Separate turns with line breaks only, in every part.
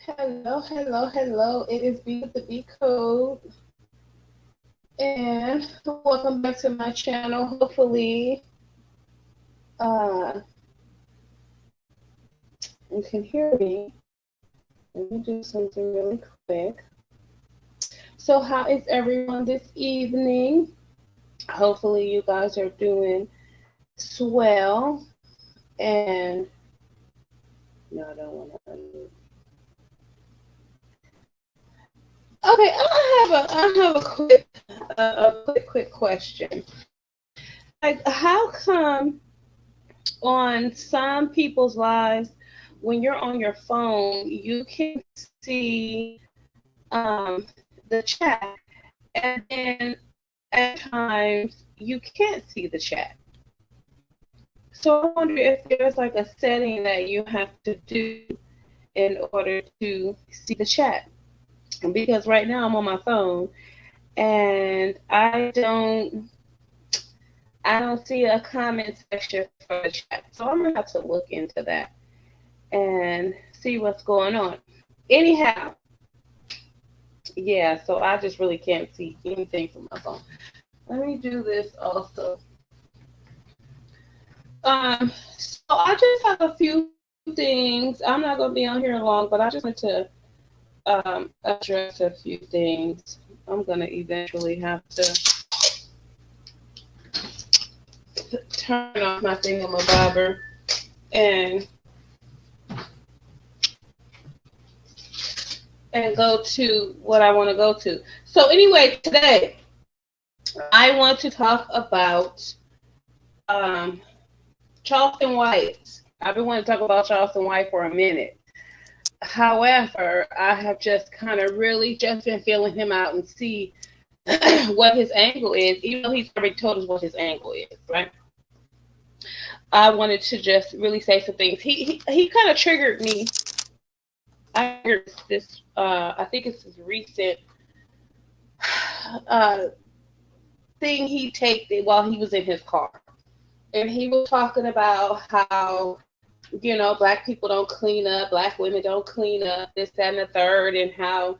Hello, hello, hello. It is B with the B code. And welcome back to my channel. Hopefully, uh, you can hear me. Let me do something really quick. So, how is everyone this evening? Hopefully, you guys are doing swell. And no, I don't want to unmute. Okay, I have a quick question. Like, how come on some people's lives, when you're on your phone, you can see um, the chat, and then at times you can't see the chat. So I wonder if there's like a setting that you have to do in order to see the chat. Because right now I'm on my phone and I don't see a comment section for the chat. So I'm gonna have to look into that and see what's going on. Anyhow, yeah, so I just really can't see anything from my phone. Let me do this also. So I just have a few things. I'm not gonna be on here long, but I just wanted to address a few things. I'm gonna eventually have to turn off my thingamabobber and and go to what I want to go to. So anyway, today I want to talk about um, Charleston White. I've been wanting to talk about Charleston White for a minute. However, I have just kind of really just been feeling him out and see what his angle is, even though he's already told us what his angle is, right? I wanted to just really say some things. He kind of triggered me. I heard this. I think it's his recent uh, thing he taped while he was in his car, and he was talking about how black people don't clean up, black women don't clean up, this, that, and the third, and how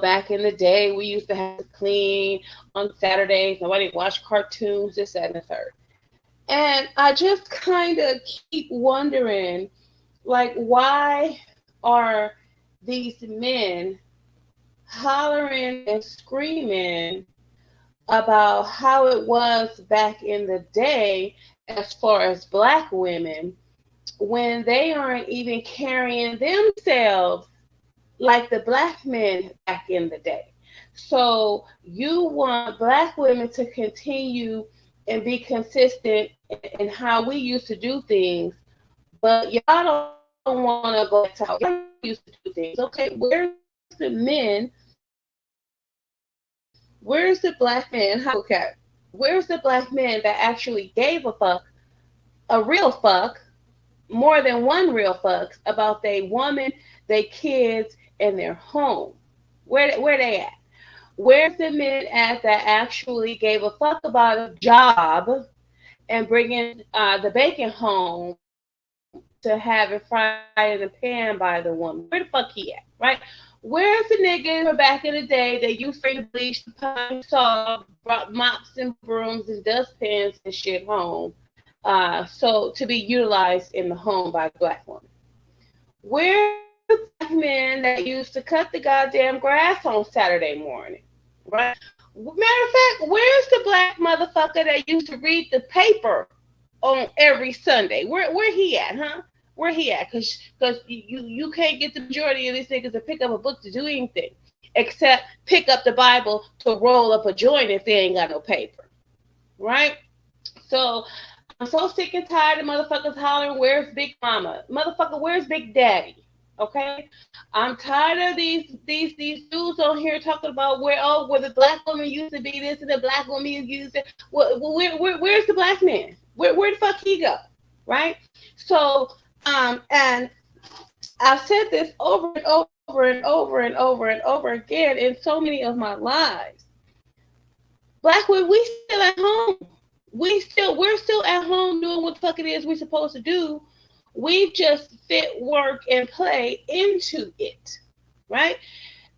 back in the day we used to have to clean on Saturdays. Nobody watched cartoons, this, that, and the third. And I just kind of keep wondering, like, why are these men hollering and screaming about how it was back in the day as far as black women when they aren't even carrying themselves like the black men back in the day? So you want black women to continue and be consistent in how we used to do things, but y'all don't want to go back to how y'all used to do things. Okay, where's the men? Where's the black man? How look at? Where's the black man that actually gave a fuck, a real fuck, more than one real fucks about their woman, their kids, and their home? Where they at? Where's the men at that actually gave a fuck about a job and bringing the bacon home to have it fried in the pan by the woman? Where the fuck he at, right? Where's the niggas from back in the day that used to bring the bleach, the pine saw, brought mops and brooms and dustpans and shit home, so to be utilized in the home by the black woman? Where's the black men that used to cut the goddamn grass on Saturday morning, right? Matter of fact, where's the black motherfucker that used to read the paper on every Sunday? Where he at, huh? Where he at? Cause you can't get the majority of these niggas to pick up a book to do anything except pick up the Bible to roll up a joint if they ain't got no paper, right? So I'm so sick and tired of motherfuckers hollering, "Where's Big Mama?" Motherfucker, where's Big Daddy? Okay, I'm tired of these dudes on here talking about where the black woman used to be this and the black woman used to. Where's the black man? Where the fuck he go? Right? So and I've said this over and over and over and over and over again in so many of my lives. Black women, we still at home. We're still at home doing what the fuck it is we're supposed to do We've just fit work and play into it, right?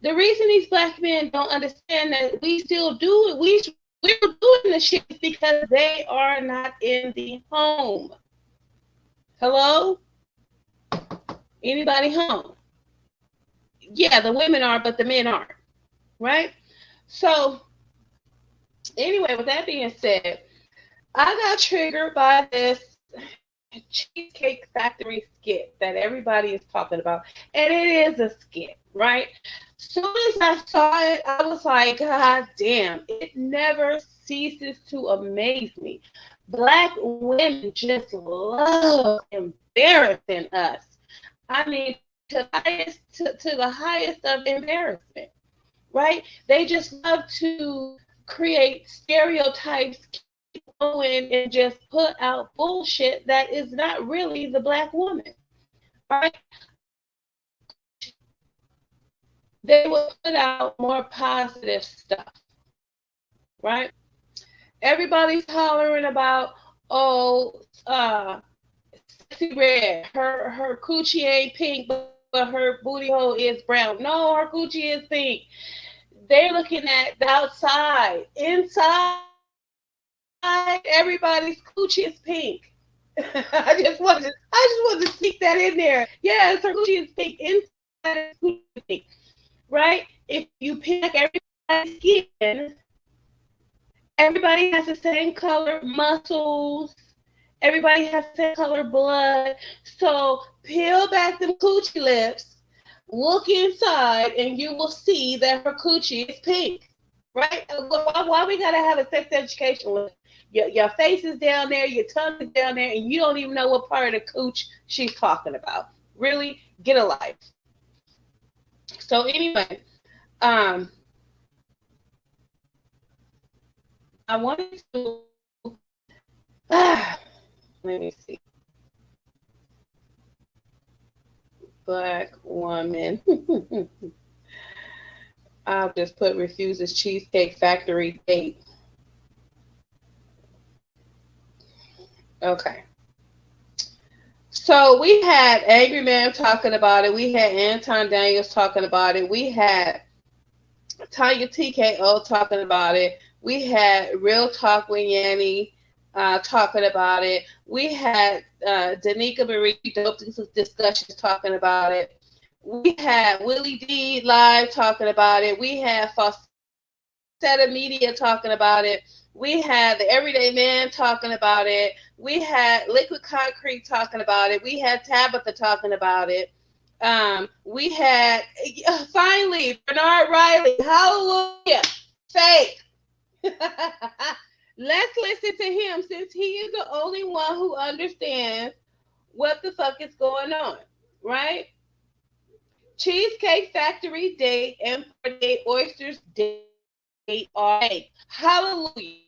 The reason these black men don't understand that we still do it, we're doing the shit because they are not in the home. Hello? Anybody home? Yeah, the women are, but the men aren't, right? So, anyway, with that being said, I got triggered by this Cheesecake Factory skit that everybody is talking about, and it is a skit, right? Soon as I saw it, I was like, God damn, it never ceases to amaze me. Black women just love embarrassing us. I mean, to the highest of embarrassment, right? They just love to create stereotypes, going and just put out bullshit that is not really the black woman, right? They will put out more positive stuff, right? Everybody's hollering about, oh, sexy red, her coochie ain't pink, but her booty hole is brown. No, her coochie is pink. They're looking at the outside. Inside, everybody's coochie is pink. I just wanted to sneak that in there. Yes, her coochie is pink. Inside is coochie is pink. Right? If you peel back everybody's skin, everybody has the same color muscles. Everybody has the same color blood. So peel back them coochie lips, look inside, and you will see that her coochie is pink. Right? Why we gotta have a sex education with your face is down there, your tongue is down there, and you don't even know what part of the cooch she's talking about. Really, get a life. So anyway, um, I wanted to let me see. Black woman. I'll just put refuses Cheesecake Factory date. Okay. So we had Angry Man talking about it. We had Anton Daniels talking about it. We had Tanya TKO talking about it. We had Real Talk with Yanni talking about it. We had Danica Marie Dope Discussions talking about it. We had Willie D live talking about it. We had Falsetta Media talking about it. We had the Everyday Man talking about it. We had Liquid Concrete talking about it. We had Tabitha talking about it. We had finally Bernard Riley. Hallelujah. Faith. Let's listen to him since he is the only one who understands what the fuck is going on, right? Cheesecake Factory date and 48 Oysters date are hallelujah.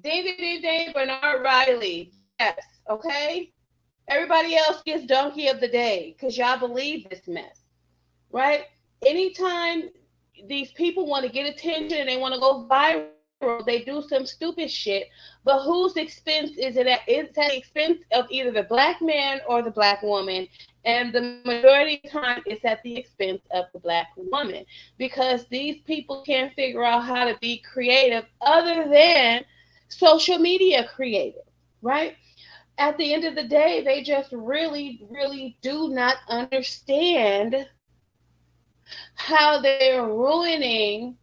Ding, Bernard Riley. Yes, okay? Everybody else gets donkey of the day because y'all believe this mess, right? Anytime these people want to get attention and they want to go viral, they do some stupid shit. But whose expense is it at? It's at the expense of either the black man or the black woman. And the majority of the time, it's at the expense of the black woman because these people can't figure out how to be creative other than social media creative, right? At the end of the day, they just really, really do not understand how they're ruining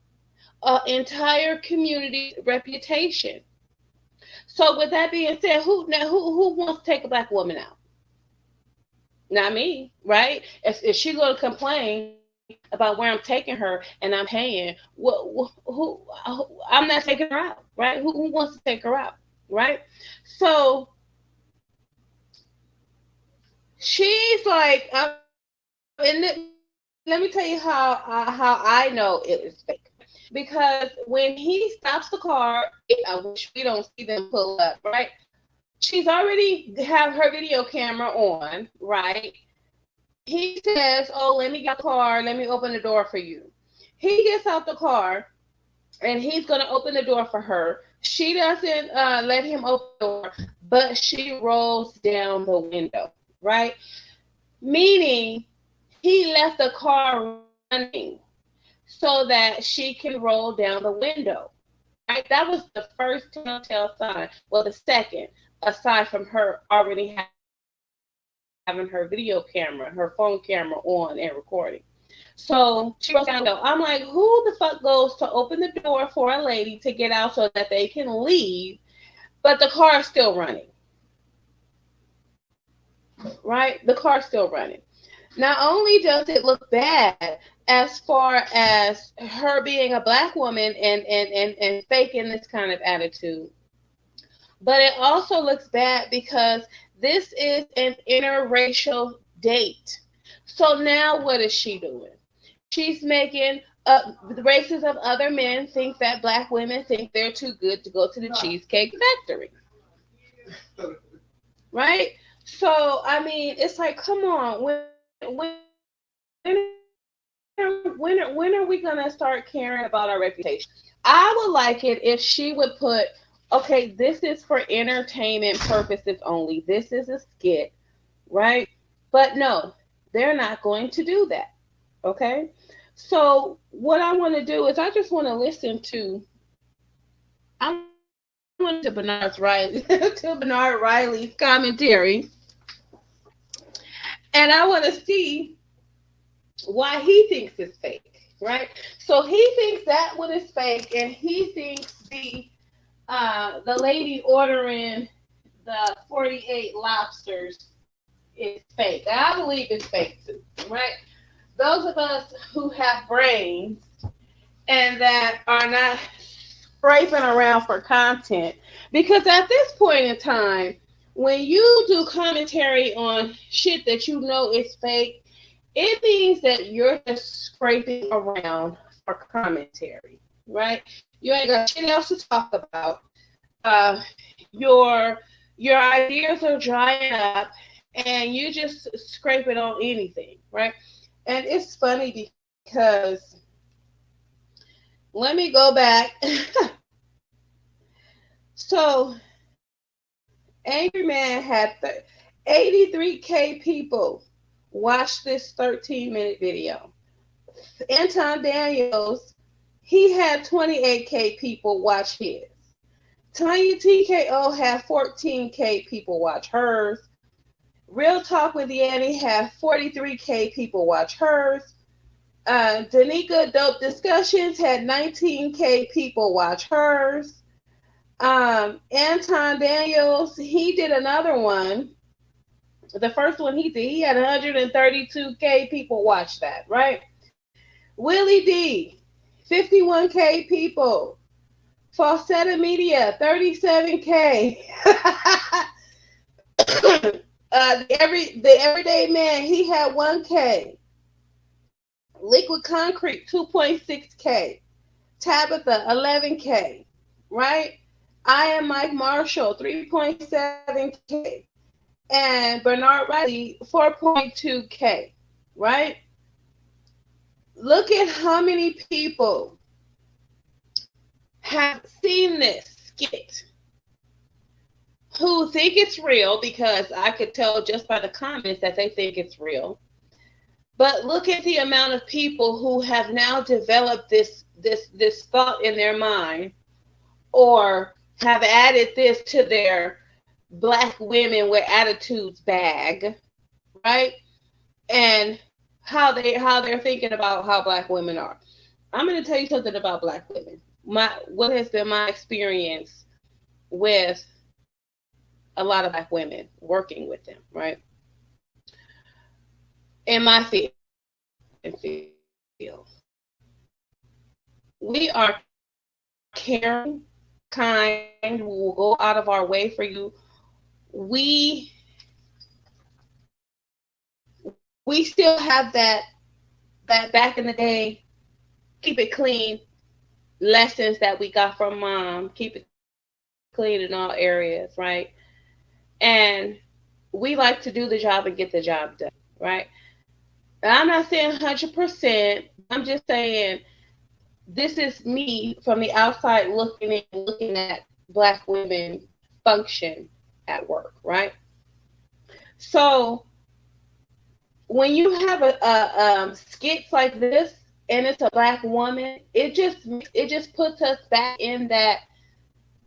an entire community's reputation. So, with that being said, who wants to take a black woman out? Not me, right? If she's going to complain about where I'm taking her and I'm paying, I'm not taking her out, right? Who wants to take her out, right? So she's like, let me tell you how I know it is fake. Because when he stops the car, which we don't see them pull up, right? She's already have her video camera on, right? He says, "Oh, let me get the car. Let me open the door for you." He gets out the car and he's gonna open the door for her. She doesn't let him open the door, but she rolls down the window. right? Meaning he left the car running so that she can roll down the window. Right? That was the first telltale sign. Well, the second, aside from her already having her video camera, her phone camera on and recording. So she rolls down the window. I'm like, who the fuck goes to open the door for a lady to get out so that they can leave, but the car is still running? Right? The car's still running. Not only does it look bad as far as her being a black woman and faking this kind of attitude, but it also looks bad because this is an interracial date. So now what is she doing? She's making the races of other men think that black women think they're too good to go to the Cheesecake Factory. Right? So, I mean, it's like, come on, when are we gonna start caring about our reputation? I would like it if she would put, okay, this is for entertainment purposes only. This is a skit, right? But no, they're not going to do that. Okay. So what I want to do is I just want to listen to I want to Bernard Riley to Bernard Riley's commentary, and I want to see why he thinks it's fake, right? So he thinks that one is fake, and he thinks the lady ordering the 48 lobsters is fake. I believe it's fake too, right? Those of us who have brains and that are not scraping around for content, because at this point in time, when you do commentary on shit that you know is fake, it means that you're just scraping around for commentary, right? You ain't got shit else to talk about. Uh, your your ideas are drying up, and you just scraping on anything, right? And it's funny because let me go back. So Angry Man had 83K people watch this 13-minute video. Anton Daniels, he had 28K people watch his. Tanya TKO had 14K people watch hers. Real Talk with Yanni had 43K people watch hers. Danica Dope Discussions had 19K people watch hers. Anton Daniels, he did another one. The first one he did, he had 132K people watch that, right? Willie D, 51K people. Falsetta Media, 37K. The Everyday Man, he had 1K. Liquid Concrete, 2.6K. Tabitha, 11K. Right? I Am Mike Marshall, 3.7K. And Bernard Riley, 4.2K. Right? Look at how many people have seen this skit who think it's real, because I could tell just by the comments that they think it's real. But look at the amount of people who have now developed this thought in their mind, or have added this to their black women with attitudes bag, right? And how they're thinking about how black women are. I'm going to tell you something about black women. What has been my experience with a lot of black women, working with them, right? In my field, we are caring, kind, we will go out of our way for you. We still have that back in the day, keep it clean lessons that we got from mom, keep it clean in all areas, right? And we like to do the job and get the job done, right? And I'm not saying 100%. I'm just saying this is me from the outside looking at black women function at work, right? So when you have a skits like this and it's a black woman, it just puts us back in that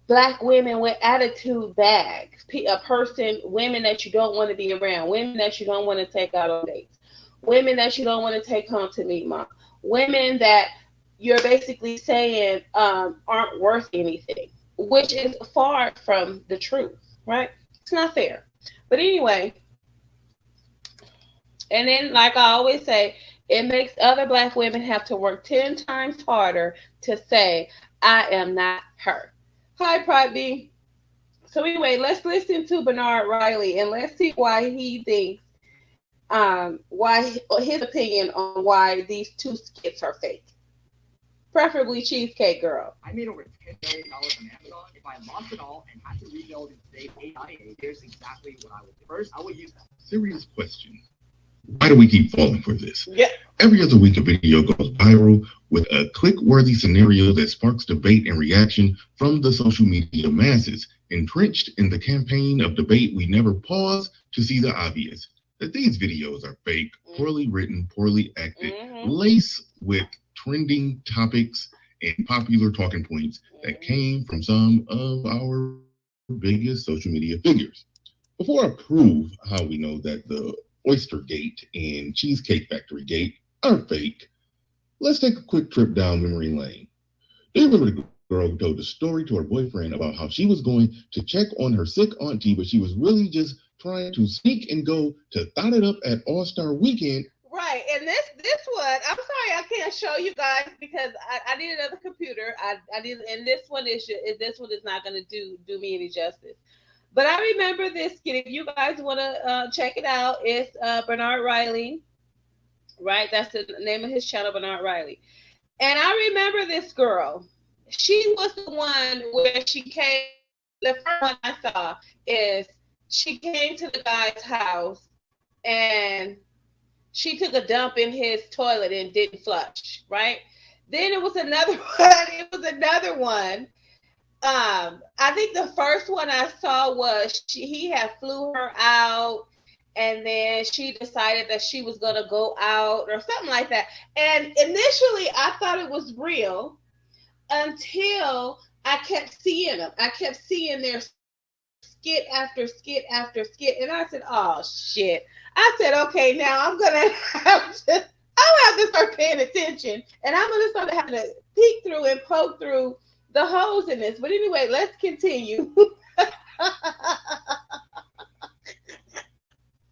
black women with attitude bag. A person, women that you don't want to be around, women that you don't want to take out on dates, women that you don't want to take home to meet mom, women that you're basically saying aren't worth anything, which is far from the truth, right? It's not fair. But anyway, and then, like I always say, it makes other black women have to work 10 times harder to say, I am not her. Hi, Pride B. So anyway, let's listen to Bernard Riley and let's see why he thinks, his opinion on why these two skits are fake. Preferably Cheesecake Girl.
I made over $10 million on Amazon. If I lost it all and had to rebuild in today's AI, here's exactly what I would do. First, I would use that.
Serious question. Why do we keep falling for this?
Yeah.
Every other week, a video goes viral with a click-worthy scenario that sparks debate and reaction from the social media masses. Entrenched in the campaign of debate, we never pause to see the obvious, that these videos are fake, poorly written, poorly acted, laced with trending topics and popular talking points that came from some of our biggest social media figures. Before I prove how we know that the Oyster Gate and Cheesecake Factory Gate are fake, let's take a quick trip down memory lane. Do you remember the girl who told the story to her boyfriend about how she was going to check on her sick auntie, but she was really just trying to sneak and go to thot it up at All-Star Weekend?
Right, and this one, I'm sorry I can't show you guys because I need another computer. I need, and this one is not going to do me any justice. But I remember this skit. If you guys want to check it out, it's Bernard Riley, right? That's the name of his channel, Bernard Riley. And I remember this girl. She was the one where she came. The first one I saw is she came to the guy's house and she took a dump in his toilet and didn't flush, right? Then it was another one. I think the first one I saw was he had flew her out, and then she decided that she was gonna go out or something like that. And initially, I thought it was real until I kept seeing them. I kept seeing their skit after skit after skit, and I said, "Oh shit!" I said, "Okay, now I'm gonna have to start paying attention, and I'm gonna start having to peek through and poke through the holes in this." But anyway, let's continue.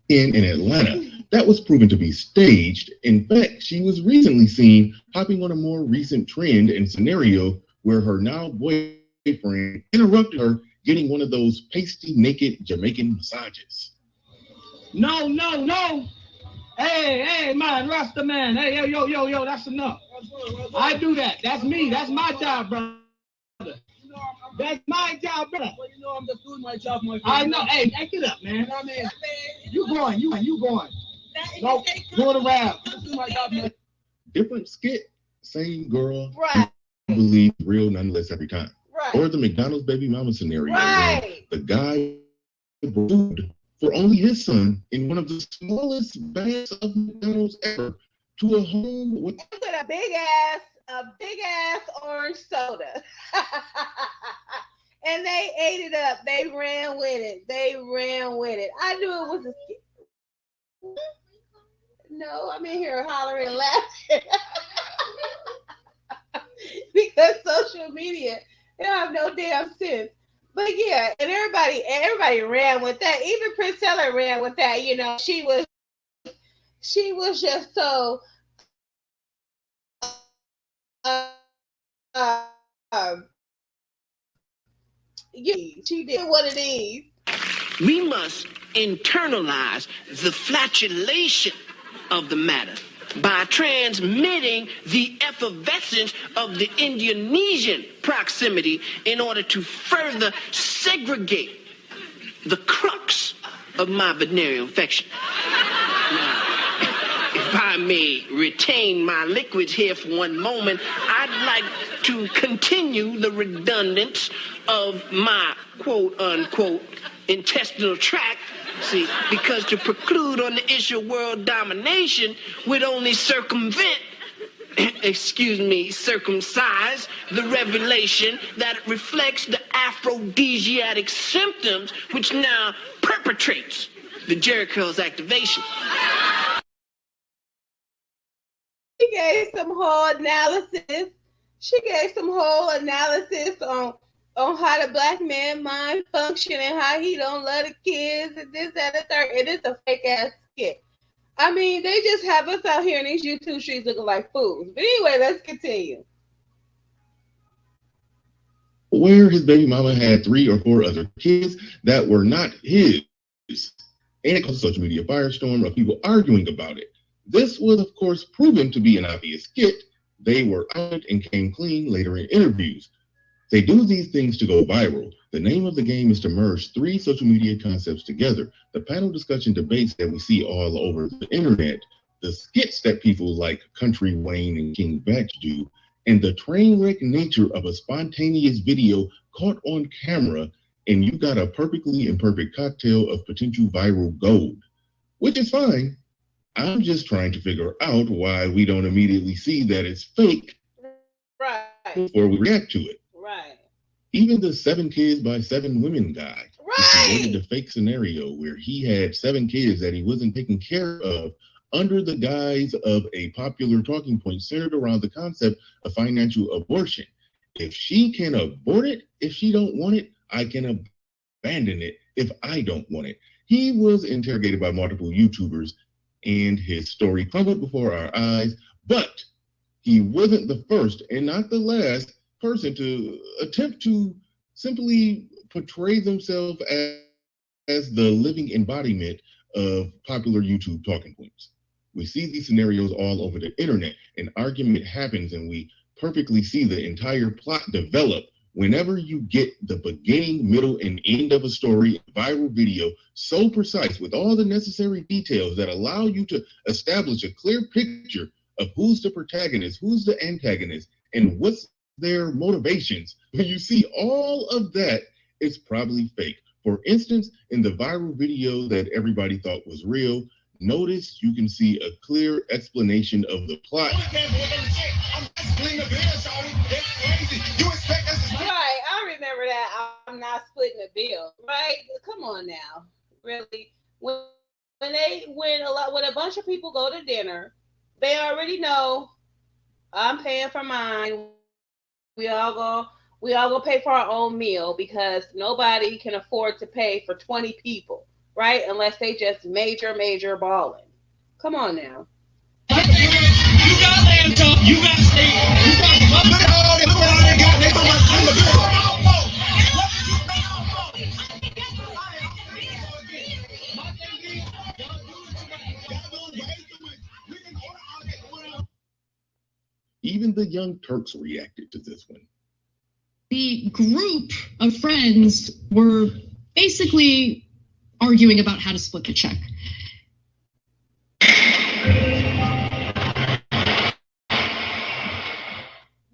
In Atlanta, that was proven to be staged. In fact, she was recently seen hopping on a more recent trend and scenario where her now boyfriend interrupted her getting one of those pasty naked Jamaican massages.
No. Hey, man, Rasta man. Hey, yo, that's enough. I do that. That's me. That's my job, brother. That's my job, brother.
Well, I'm just doing my job, my friend.
I know. Hey, get up, man.
I mean,
You going. No, going around.
just do my job, man.
Different skit, same girl.
Right.
I believe real nonetheless every time.
Right.
Or the McDonald's baby mama scenario,
Right.
where the guy food for only his son in one of the smallest bags of McDonald's ever to a home with
a big ass orange soda. And they ate it up. They ran with it. I knew it was a skit. No, I'm in here hollering and laughing. Because social media, they don't have no damn sense. But yeah, and everybody ran with that. Even Priscilla ran with that. You know, she was just so she did one of these.
We must internalize the flatulation of the matter by transmitting the effervescence of the Indonesian proximity in order to further segregate the crux of my venereal infection. Now, if if I may retain my liquids here for one moment, I'd like to continue the redundance of my quote-unquote intestinal tract. See, because to preclude on the issue of world domination would only circumcise the revelation that reflects the aphrodisiac symptoms which now perpetrates the Jericho's activation.
She gave some whole analysis. On how the black man mind function and how he don't love the kids and this, that, and the third. It is a fake ass skit. I mean, they just have us out here in these YouTube streets looking like fools. But anyway, let's continue.
Where his baby mama had 3 or 4 other kids that were not his. And it caused a social media firestorm of people arguing about it. This was, of course, proven to be an obvious skit. They were out and came clean later in interviews. They do these things to go viral. The name of the game is to merge 3 social media concepts together. The panel discussion debates that we see all over the internet, the skits that people like Country Wayne and King Batch do, and the train wreck nature of a spontaneous video caught on camera, and you got a perfectly imperfect cocktail of potential viral gold, which is fine. I'm just trying to figure out why we don't immediately see that it's fake before we react to it.
Right.
Even the 7 kids by 7 women guy,
Right.
created a fake scenario where he had 7 kids that he wasn't taking care of under the guise of a popular talking point centered around the concept of financial abortion. If she can abort it, if she don't want it, I can abandon it if I don't want it. He was interrogated by multiple YouTubers and his story crumbled before our eyes, but he wasn't the first and not the last person to attempt to simply portray themselves as the living embodiment of popular YouTube talking points. We see these scenarios all over the internet. An argument happens and we perfectly see the entire plot develop whenever you get the beginning, middle, and end of a story, viral video, so precise with all the necessary details that allow you to establish a clear picture of who's the protagonist, who's the antagonist, and what's their motivations. When you see all of that, it's probably fake. For instance, in the viral video that everybody thought was real, notice you can see a clear explanation of the plot.
Right, I remember that. I'm not splitting the bill. Right? Come on now. Really? When a bunch of people go to dinner, they already know I'm paying for mine. We all go pay for our own meal because nobody can afford to pay for 20 people, right? Unless they just major balling. Come on now.
You got land talk. You got state. You got look at all they got. They talking
Even the Young Turks reacted to this one.
The group of friends were basically arguing about how to split the check.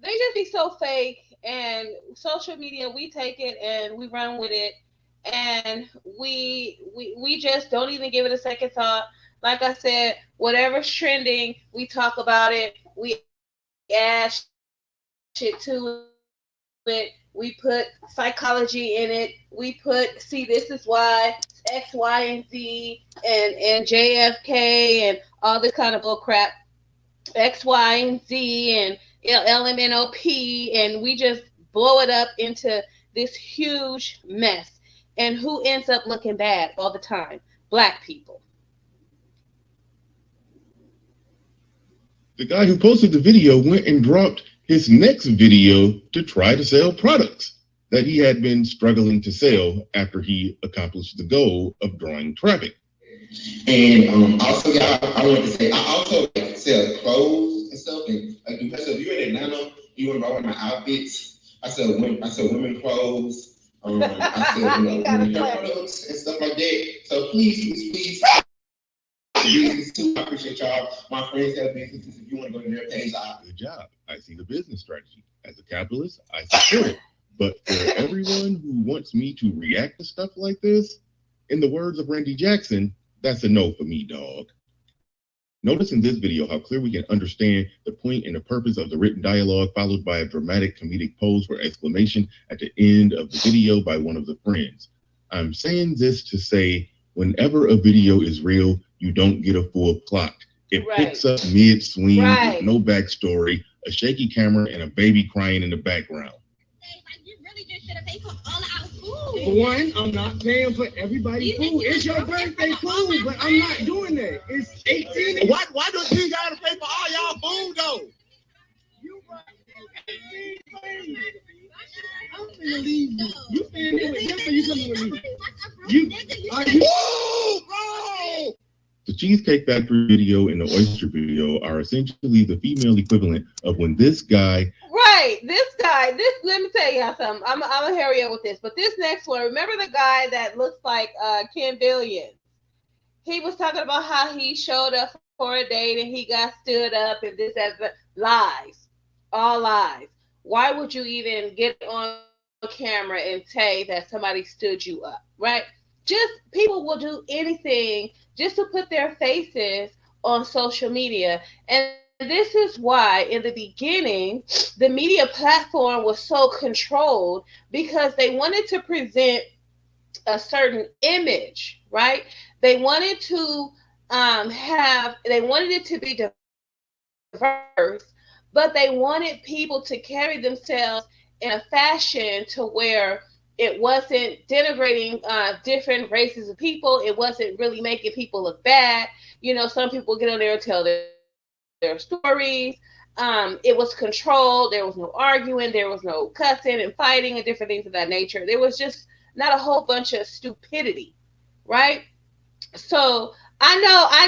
They just be so fake, and social media, we take it and we run with it, and we just don't even give it a second thought. Like I said, whatever's trending, we talk about it, we add shit to it, we put psychology in it, we put, see, this is why X, Y, and Z, and JFK, and all this kind of bull crap, X, Y, and Z, and LMNOP, and we just blow it up into this huge mess. And who ends up looking bad all the time? Black people.
The guy who posted the video went and dropped his next video to try to sell products that he had been struggling to sell after he accomplished the goal of drawing traffic.
And also, y'all, I wanted to say, I also sell clothes and stuff. And so if you're in Atlanta, you want to buy one of my outfits. I sell women clothes. I sell women hair products and stuff like that. So please, business too. I appreciate y'all. My friends have businesses. If you want to go to their page,
good job. I see the business strategy. As a capitalist, I support it. But for everyone who wants me to react to stuff like this, in the words of Randy Jackson, that's a no for me, dog. Notice in this video how clear we can understand the point and the purpose of the written dialogue, followed by a dramatic comedic pose for exclamation at the end of the video by one of the friends. I'm saying this to say, whenever a video is real, you don't get a full plot. It picks up mid-swing with no backstory, a shaky camera, and a baby crying in the background.
You really just should have paid for all our food.
For one, I'm not paying for everybody's food. It's your birthday food, but I'm not doing that. It's 18.
Why don't you gotta pay for all y'all food though?
You brought 18 things. I'm gonna leave you. You staying there with him, or you coming with me? You are you?
Whoa, bro!
The Cheesecake Factory video and the oyster video are essentially the female equivalent of when this guy.
Let me tell y'all something. I'm gonna hurry up with this, but this next one, remember the guy that looks like Ken Billions? He was talking about how he showed up for a date and he got stood up and this, that, lies, all lies. Why would you even get on camera and say that somebody stood you up, right? Just people will do anything just to put their faces on social media. And this is why in the beginning, the media platform was so controlled, because they wanted to present a certain image, right? They wanted to they wanted it to be diverse, but they wanted people to carry themselves in a fashion to where it wasn't denigrating different races of people. It wasn't really making people look bad. You know, some people get on there and tell their stories. It was controlled. There was no arguing. There was no cussing and fighting and different things of that nature. There was just not a whole bunch of stupidity, right? So I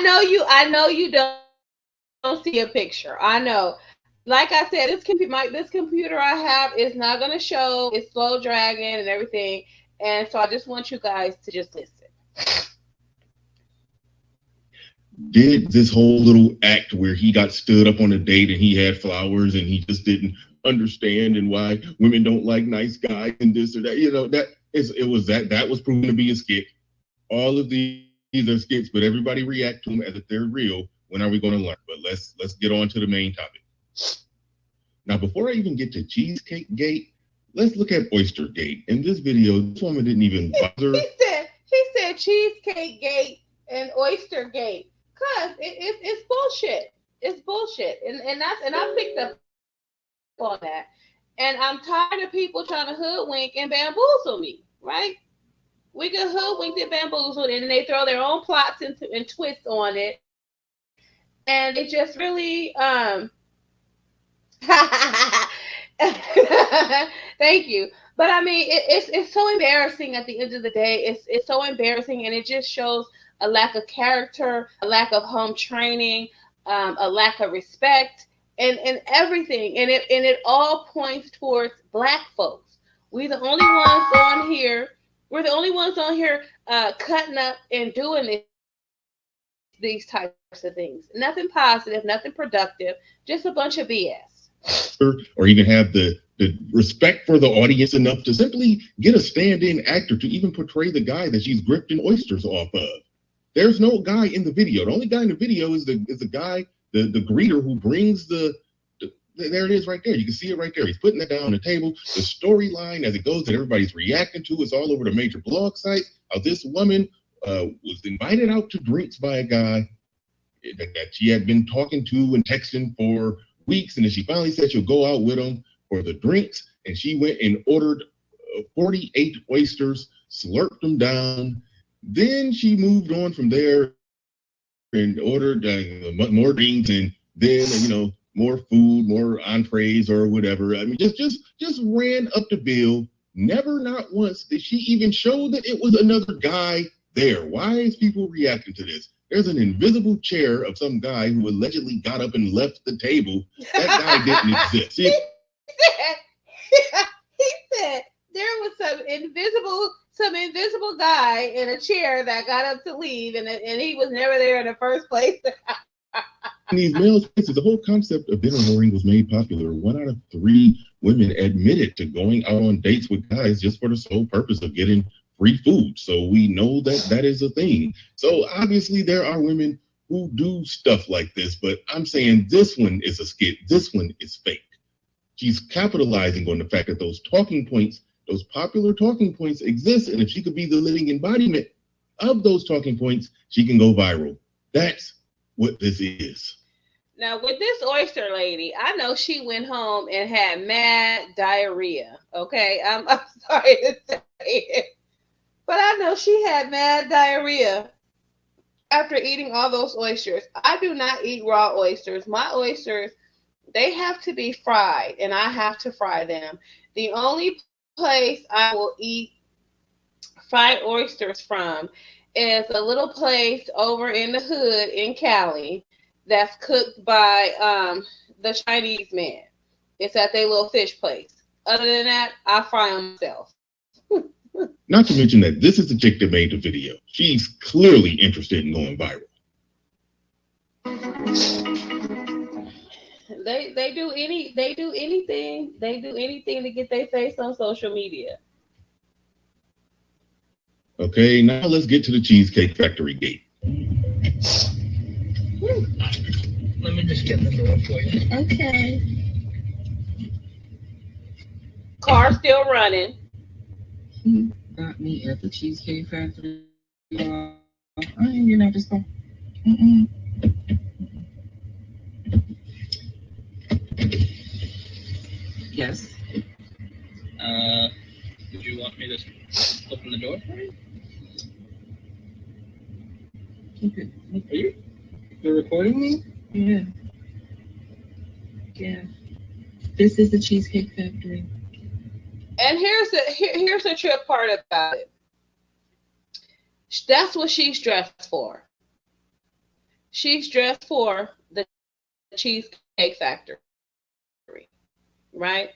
know you don't see a picture. I know. Like I said, this computer I have is not going to show. It's slow dragging and everything. And so I just want you guys to just listen.
Did this whole little act where he got stood up on a date and he had flowers and he just didn't understand and why women don't like nice guys and this or that. You know, that was proven to be a skit. All of these are skits, but everybody react to them as if they're real. When are we going to learn? But let's get on to the main topic. Now, before I even get to Cheesecake Gate, let's look at Oyster Gate. In this video, this woman didn't even bother.
He said Cheesecake Gate and Oyster Gate. Cause it's bullshit. It's bullshit. And I picked up on that. And I'm tired of people trying to hoodwink and bamboozle me, right? We get hoodwinked and bamboozled, and they throw their own plots and twists on it. And it just really thank you. But I mean, it's so embarrassing at the end of the day. It's so embarrassing, and it just shows a lack of character, a lack of home training, a lack of respect, and everything. And it all points towards Black folks. We're the only ones on here. We're the only ones on here cutting up and doing these types of things. Nothing positive, nothing productive, just a bunch of BS.
Or even have the respect for the audience enough to simply get a stand-in actor to even portray the guy that she's grifting oysters off of. There's no guy in the video. The only guy in the video is the guy, the greeter who brings the there it is right there. You can see it right there. He's putting that down on the table. The storyline as it goes that everybody's reacting to is all over the major blog sites. How this woman was invited out to drinks by a guy that she had been talking to and texting for weeks, and then she finally said she'll go out with him for the drinks, and she went and ordered 48 oysters, slurped them down. Then she moved on from there and ordered more drinks, and then more food, more entrees or whatever. I mean, just ran up the bill. Never, not once, did she even show that it was another guy there. Why is people reacting to this? There's an invisible chair of some guy who allegedly got up and left the table. That guy didn't exist.
He said there was some invisible some invisible guy in a chair that got up to leave, and he was never there in the first place.
In these male spaces, the whole concept of dinner whoring was made popular. 1 out of 3 women admitted to going out on dates with guys just for the sole purpose of getting free food. So we know that that is a thing. So obviously there are women who do stuff like this, but I'm saying this one is a skit. This one is fake. She's capitalizing on the fact that those talking points, those popular talking points exist. And if she could be the living embodiment of those talking points, she can go viral. That's what this is.
Now, with this oyster lady, I know she went home and had mad diarrhea. Okay, I'm sorry to say it, but I know she had mad diarrhea after eating all those oysters. I do not eat raw oysters. My oysters, they have to be fried, and I have to fry them. The only place I will eat fried oysters from is a little place over in the hood in Cali that's cooked by the Chinese man. It's at their little fish place. Other than that, I fry them myself.
Not to mention that this is the chick that made the video. She's clearly interested in going viral.
They do anything to get their face on social media.
Okay, now let's get to the Cheesecake Factory gate.
Let me just get the door for you.
Okay.
Car still running.
He got me at the Cheesecake Factory. I ain't getting out this car. Yes.
Did you want me to open the door for you?
Okay.
Are you? You're recording me?
Yeah. Yeah. This is the Cheesecake Factory.
And here's the trip part about it. That's what she's dressed for. She's dressed for the Cheesecake Factory, right?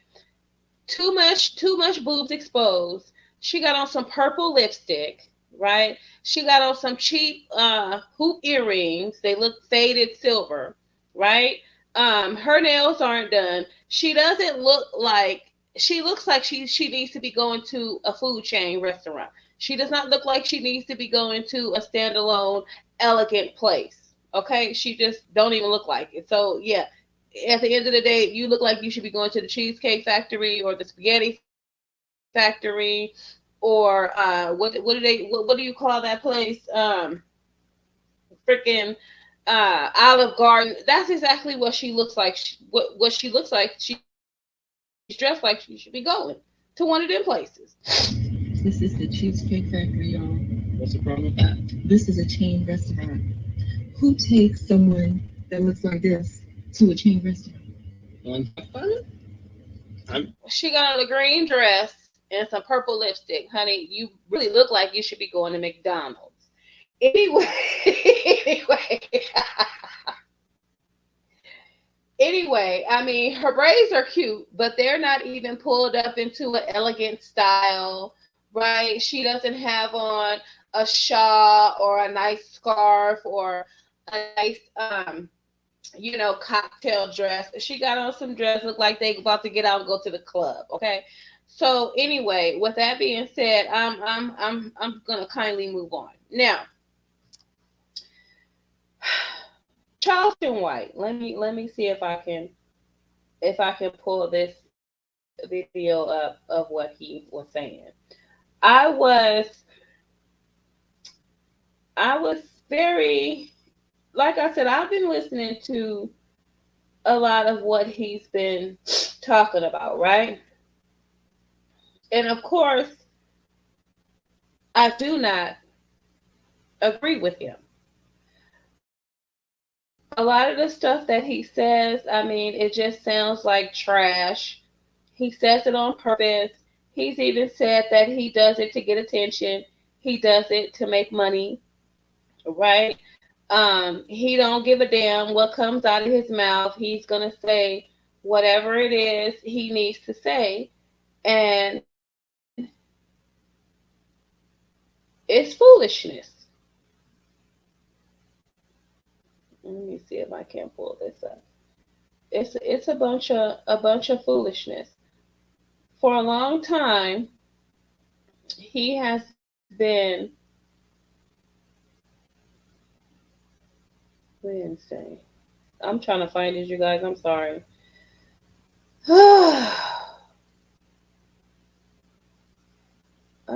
Too much boobs exposed. She got on some purple lipstick, right? She got on some cheap hoop earrings. They look faded silver, right? Her nails aren't done. She doesn't look like, she looks like she needs to be going to a food chain restaurant. She does not look like she needs to be going to a standalone, elegant place. Okay? She just don't even look like it. So, yeah, at the end of the day, you look like you should be going to the Cheesecake Factory or the Spaghetti Factory or what do you call that place? Freaking Olive Garden. That's exactly what she looks like. What she looks like. She's dressed like she should be going to one of them places.
This is the Cheesecake Factory, y'all.
What's the problem with that?
This is a chain restaurant. Who takes someone that looks like this to a chain restaurant?
She got on a green dress and some purple lipstick. Honey, you really look like you should be going to McDonald's. Anyway. Anyway, I mean, her braids are cute, but they're not even pulled up into an elegant style, right? She doesn't have on a shawl or a nice scarf or a nice, cocktail dress. She got on some dress, look like they about to get out and go to the club. Okay. So anyway, with that being said, I'm gonna kindly move on now. Charleston White. Let me see if I can pull this video up of what he was saying. I was very, like I said, I've been listening to a lot of what he's been talking about, right? And of course, I do not agree with him. A lot of the stuff that he says, I mean, it just sounds like trash. He says it on purpose. He's even said that he does it to get attention. He does it to make money, right? He don't give a damn what comes out of his mouth. He's going to say whatever it is he needs to say. And It's foolishness. Let me see if I can pull this up. It's a bunch of foolishness. For a long time, he has been Wednesday. I'm trying to find it, you guys. I'm sorry. I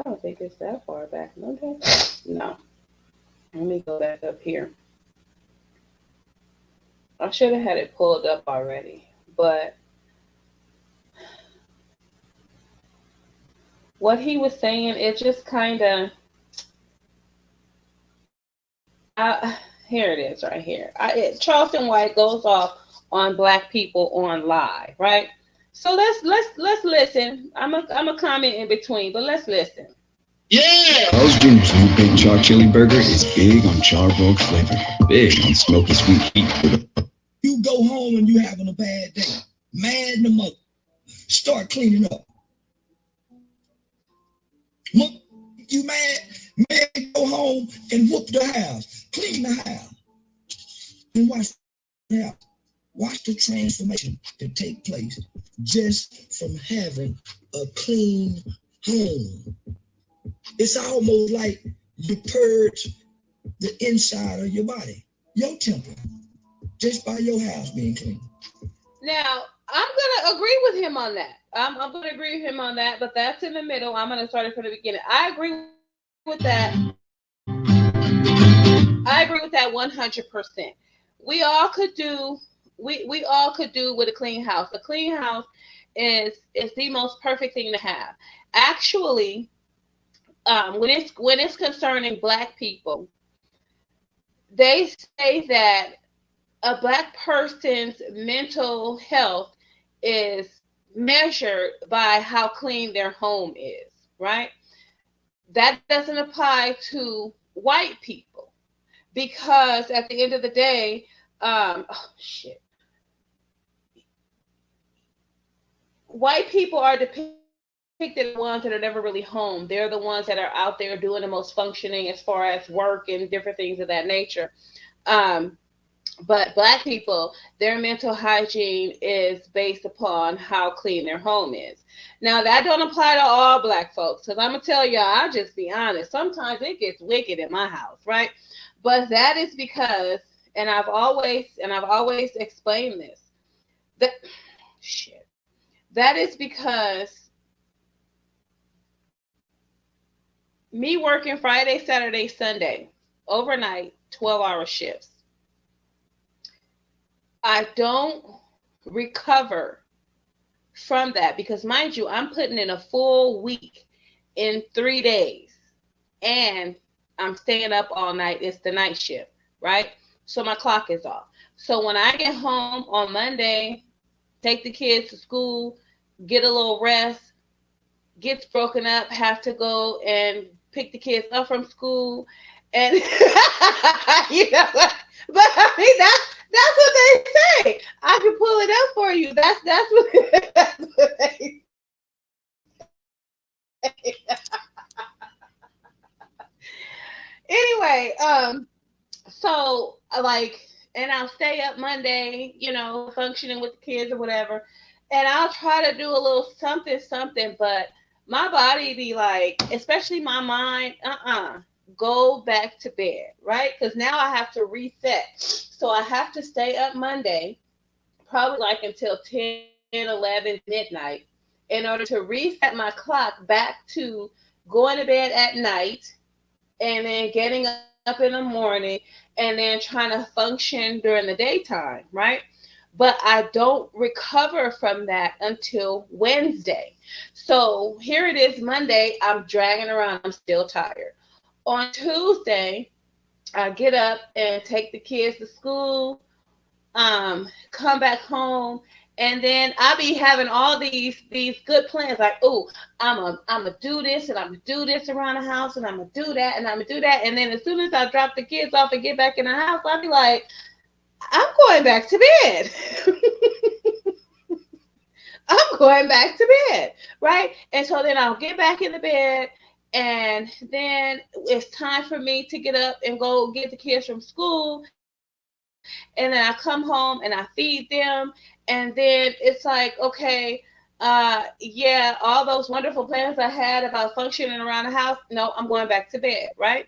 don't think it's that far back. Okay. No. Let me go back up here. I should have had it pulled up already. But what he was saying, it just kind of. Here it is right here. Charleston White goes off on black people on live, right? So let's listen. I'm a comment in between, but let's listen.
Yeah! Carl's Jr.'s new Big Char Chili Burger is big on charbroiled flavor, big on smoky sweet heat.
You go home and you having a bad day, mad in the mother. Start cleaning up. You mad? Man, go home and whoop the house. Clean the house. And watch the house. Watch the transformation that take place just from having a clean home. It's almost like you purge the inside of your body, your temple, just by your house being clean.
Now, I'm going to agree with him on that. I'm going to agree with him on that, but that's in the middle. I'm going to start it from the beginning. I agree with that. I agree with that 100%. We all could do with a clean house. A clean house is the most perfect thing to have. Actually, when it's concerning black people, they say that a black person's mental health is measured by how clean their home is, right? That doesn't apply to white people because at the end of the day, white people are depicted as the ones that are never really home. They're the ones that are out there doing the most functioning as far as work and different things of that nature. But black people, their mental hygiene is based upon how clean their home is. Now, that don't apply to all black folks, because I'm going to tell y'all, I'll just be honest. Sometimes it gets wicked in my house, right? But that is because, and I've always explained this, that is because me working Friday, Saturday, Sunday, overnight, 12-hour shifts, I don't recover from that because, mind you, I'm putting in a full week in 3 days and I'm staying up all night. It's the night shift, right? So my clock is off. So when I get home on Monday, take the kids to school, get a little rest, gets broken up, have to go and pick the kids up from school. And, you know, but I mean, that's what they say. I can pull it up for you. That's what they say. Anyway, so like, and I'll stay up Monday, you know, functioning with the kids or whatever, and I'll try to do a little something, but my body be like, especially my mind, go back to bed, right? Because now I have to reset. So I have to stay up Monday, probably like until 10, 11, midnight, in order to reset my clock back to going to bed at night and then getting up in the morning and then trying to function during the daytime, right? But I don't recover from that until Wednesday. So here it is Monday, I'm dragging around, I'm still tired. On Tuesday, I get up and take the kids to school, come back home, and then I be having all these good plans, like, oh, I'm gonna do this, and I'm gonna do this around the house, and I'm gonna do that, and I'm gonna do that. And then as soon as I drop the kids off and get back in the house, I'll be like, I'm going back to bed. I'm going back to bed, right? And so then I'll get back in the bed, And then it's time for me to get up and go get the kids from school. And then I come home and I feed them. And then it's like, okay, yeah, all those wonderful plans I had about functioning around the house, no, I'm going back to bed, right?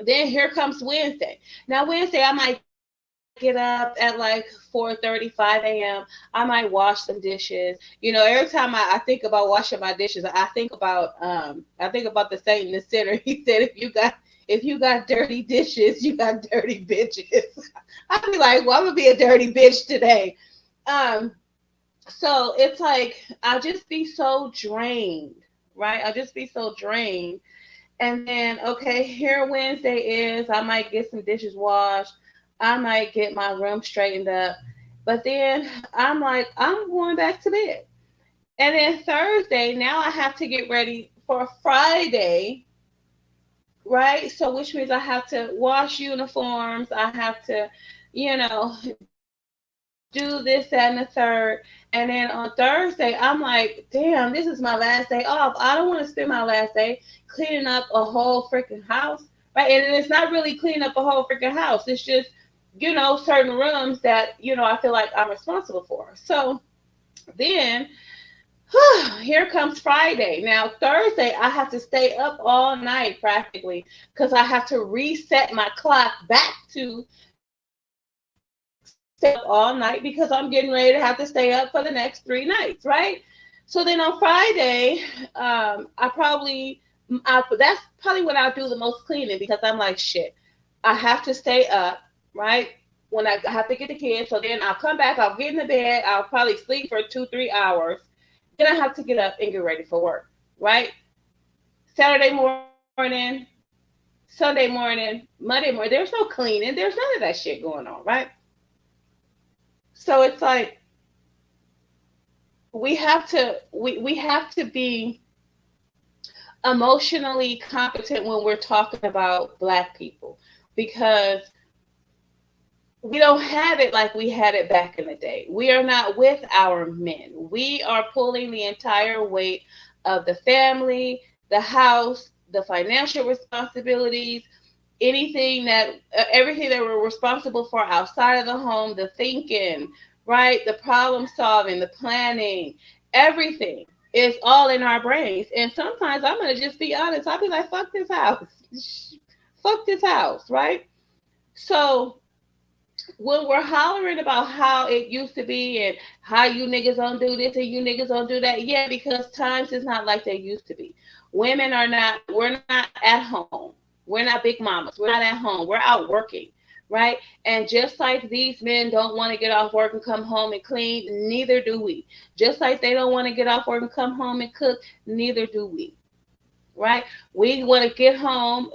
Then here comes Wednesday. Now, Wednesday, I might get up at like 4:35 a.m. I might wash some dishes. You know, every time I think about washing my dishes, I think about the saint in the center. He said, if you got dirty dishes, you got dirty bitches. I'd be like, well, I'm gonna be a dirty bitch today. Um, so it's like I just be so drained, right? I just be so drained. And then, okay, here Wednesday is. I might get some dishes washed. I might get my room straightened up. But then I'm like, I'm going back to bed. And then Thursday, now I have to get ready for Friday, right? So, which means I have to wash uniforms. I have to, do this, that, and the third. And then on Thursday, I'm like, damn, this is my last day off. I don't want to spend my last day cleaning up a whole freaking house, right? And it's not really cleaning up a whole freaking house. It's just, certain rooms that, I feel like I'm responsible for. So then here comes Friday. Now, Thursday, I have to stay up all night practically because I have to reset my clock back to stay up all night because I'm getting ready to have to stay up for the next 3 nights, right? So then on Friday, that's probably when I'll do the most cleaning because I'm like, shit, I have to stay up, right? When I have to get the kids. So then I'll come back, I'll get in the bed, I'll probably sleep for 2, 3 hours. Then I have to get up and get ready for work, right? Saturday morning, Sunday morning, Monday morning. There's no cleaning. There's none of that shit going on, right? So it's like we have to be emotionally competent when we're talking about black people because we don't have it like we had it back in the day. We are not with our men. We are pulling the entire weight of the family, the house, the financial responsibilities, everything that we're responsible for outside of the home, the thinking, right? The problem solving, the planning, everything is all in our brains. And sometimes I'm going to just be honest. I'll be like, fuck this house. Fuck this house, right? So when we're hollering about how it used to be and how you niggas don't do this and you niggas don't do that, yeah, because times is not like they used to be. We're not at home. We're not big mamas. We're not at home. We're out working, right? And just like these men don't want to get off work and come home and clean, neither do we. Just like they don't want to get off work and come home and cook, neither do we, right? We want to get home,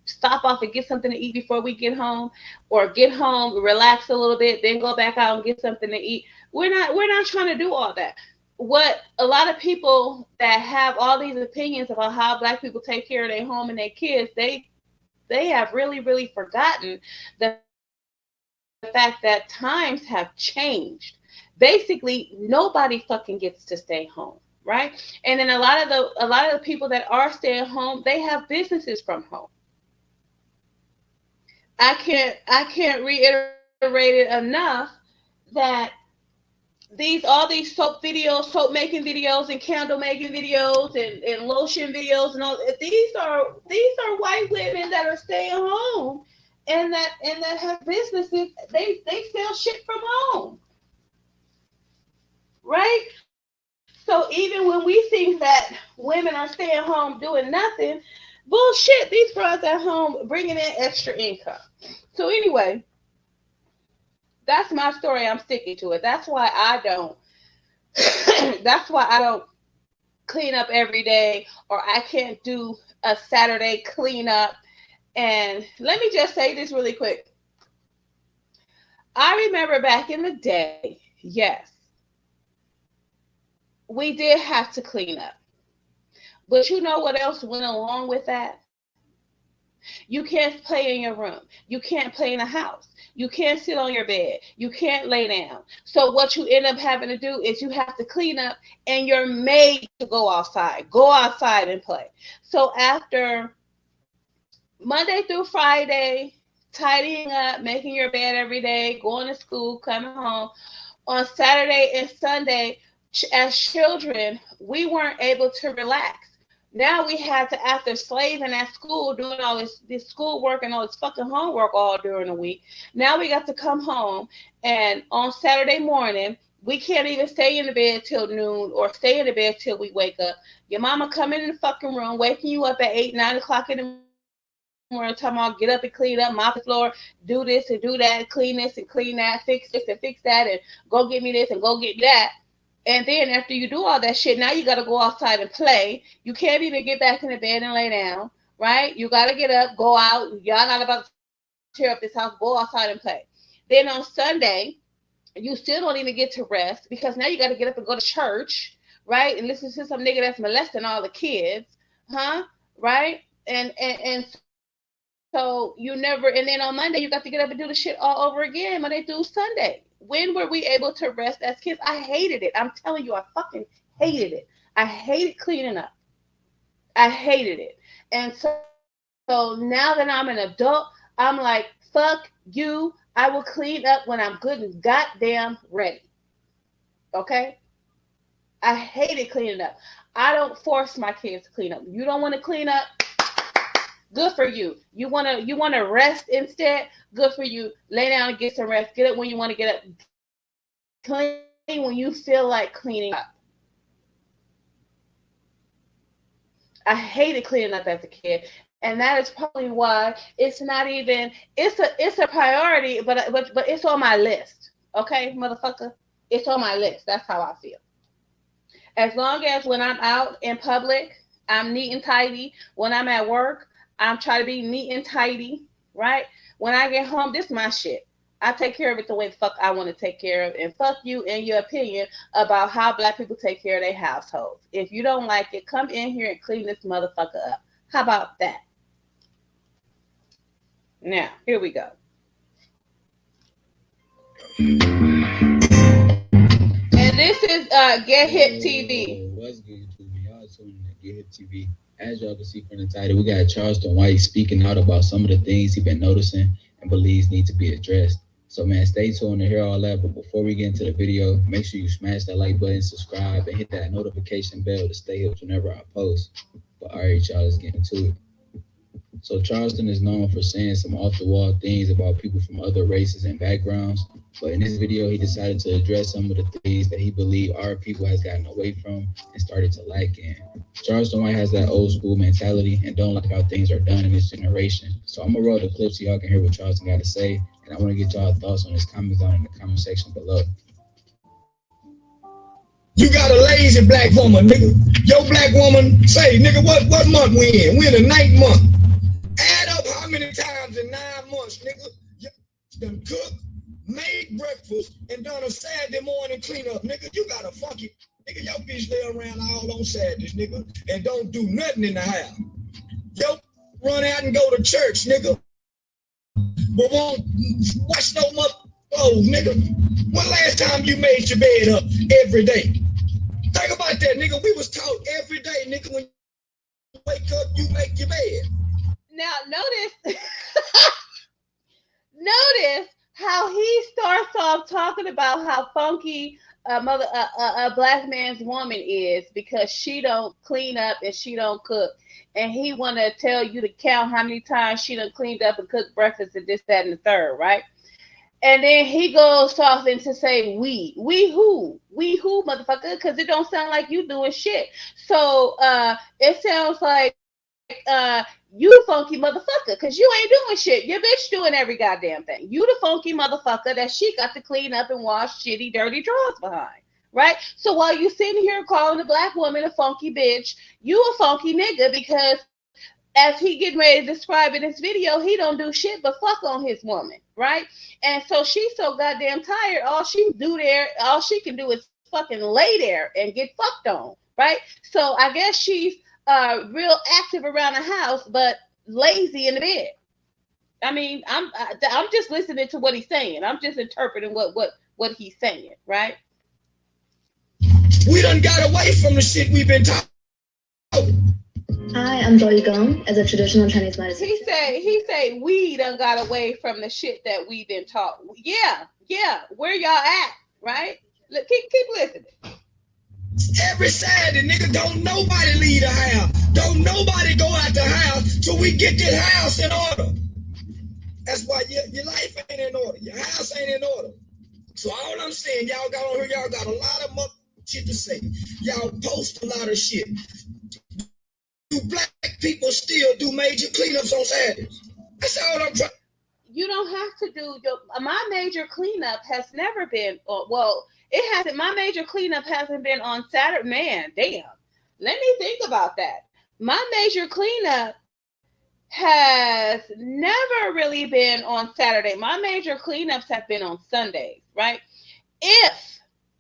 stop off and get something to eat before we get home, or get home, relax a little bit, then go back out and get something to eat. We're not trying to do all that. What a lot of people that have all these opinions about how black people take care of their home and their kids, they have really, really forgotten the fact that times have changed. Basically, nobody fucking gets to stay home, right? And then a lot of the people that are staying home, they have businesses from home. I can't reiterate it enough that all these soap making videos and candle making videos and lotion videos and all, these are white women that are staying home and that have businesses. They sell shit from home, right? So even when we think that women are staying home doing nothing, bullshit, these bros at home bringing in extra income. So anyway, that's my story. I'm sticking to it. That's why I don't. That's why I don't clean up every day, or I can't do a Saturday cleanup. And let me just say this really quick. I remember back in the day, yes, we did have to clean up. But you know what else went along with that? You can't play in your room. You can't play in the house. You can't sit on your bed. You can't lay down. So what you end up having to do is you have to clean up, and you're made to go outside. Go outside and play. So after Monday through Friday, tidying up, making your bed every day, going to school, coming home, on Saturday and Sunday, as children, we weren't able to relax. Now we had to, after slaving at school, doing all this schoolwork and all this fucking homework all during the week, now we got to come home, and on Saturday morning, we can't even stay in the bed till noon or stay in the bed till we wake up. Your mama coming in the fucking room, waking you up at 8, 9 o'clock in the morning, talking about get up and clean up, mop the floor, do this and do that, clean this and clean that, fix this and fix that, and go get me this and go get me that. And then after you do all that shit, now you got to go outside and play. You can't even get back in the bed and lay down, right? You got to get up, go out. Y'all not about to tear up this house. Go outside and play. Then on Sunday, you still don't even get to rest because now you got to get up and go to church, right? And listen to some nigga that's molesting all the kids, huh? Right? And so you never, and then on Monday, you got to get up and do the shit all over again, Monday through Sunday. When were we able to rest as kids? I hated it. I'm telling you, I fucking hated it. I hated cleaning up. I hated it. And so now that I'm an adult, I'm like, fuck you. I will clean up when I'm good and goddamn ready. Okay? I hated cleaning up. I don't force my kids to clean up. You don't want to clean up? Good for you. You wanna rest instead? Good for you. Lay down and get some rest. Get up when you want to get up. Clean when you feel like cleaning up. I hated cleaning up as a kid, and that is probably why it's not even it's a priority, but it's on my list. Okay, motherfucker, it's on my list. That's how I feel. As long as when I'm out in public, I'm neat and tidy. When I'm at work, I'm trying to be neat and tidy, right? When I get home, this is my shit. I take care of it the way the fuck I want to take care of it. And fuck you and your opinion about how black people take care of their households. If you don't like it, come in here and clean this motherfucker up. How about that? Now, here we go. And this is Get Hip TV.
What's good, YouTube? Y'all tuning in to Get Hip TV. As y'all can see from the title, we got Charleston White speaking out about some of the things he's been noticing and believes need to be addressed. So, man, stay tuned to hear all that. But before we get into the video, make sure you smash that like button, subscribe, and hit that notification bell to stay up whenever I post. But all right, y'all, let's get into it. So Charleston is known for saying some off-the-wall things about people from other races and backgrounds. But in this video, he decided to address some of the things that he believed our people has gotten away from and started to like in. Charleston White has that old school mentality and don't like how things are done in this generation. So I'm going to roll the clip so y'all can hear what Charleston got to say. And I want to get y'all thoughts on his comments down in the comment section below.
You got a lazy black woman, nigga. Your black woman say, nigga, what month we in? We in the 9th month. Add up how many times in 9 months, nigga, you done cook, made breakfast, and done a Saturday morning cleanup, nigga. You got a funky, nigga, your bitch lay around all on Saturdays, nigga, and don't do nothing in the house. Yo, run out and go to church, nigga, but won't wash no mother clothes, nigga. When last time you made your bed up every day? Think about that, nigga. We was taught every day, nigga, when you wake up, you make your bed.
Now, notice how he starts off talking about how funky a black man's woman is because she don't clean up and she don't cook. And he want to tell you to count how many times she done cleaned up and cooked breakfast and this, that, and the third, right? And then he goes off into say, we who, motherfucker, because it don't sound like you doing shit. So it sounds like you funky motherfucker, because you ain't doing shit. Your bitch doing every goddamn thing. You the funky motherfucker that she got to clean up and wash shitty, dirty drawers behind, right? So while you sitting here calling the black woman a funky bitch, you a funky nigga because as he getting ready to describe in this video, he don't do shit but fuck on his woman, right? And so she's so goddamn tired, all she can do is fucking lay there and get fucked on, right? So I guess she's real active around the house, but lazy in the bed, I mean, I'm just listening to what he's saying. I'm just interpreting what he's saying, right?
We done got away from the shit we've been talking.
Hi, I'm Joy Gong. As a traditional Chinese medicine.
He say we done got away from the shit that we been taught. Yeah. Where y'all at, right? Look, keep listening.
Every Saturday, nigga, don't nobody leave the house. Don't nobody go out the house till we get this house in order. That's why your life ain't in order. Your house ain't in order. So all I'm saying, y'all got on here, y'all got a lot of shit to say. Y'all post a lot of shit. Do black people still do major cleanups on Saturdays? That's all I'm trying.
You don't have to do my major cleanup has never been it hasn't. My major cleanup hasn't been on Saturday. Man, damn. Let me think about that. My major cleanup has never really been on Saturday. My major cleanups have been on Sundays, right?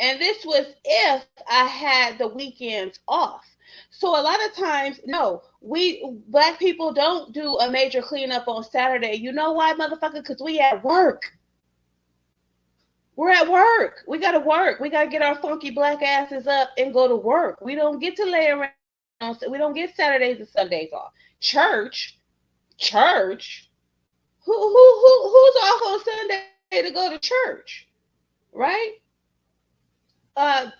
And this was if I had the weekends off. So a lot of times, no, we black people don't do a major cleanup on Saturday. You know why, motherfucker? Because we at work. We're at work. We got to work. We got to get our funky black asses up and go to work. We don't get to lay around. We don't get Saturdays and Sundays off. Church. Who's off on Sunday to go to church, right?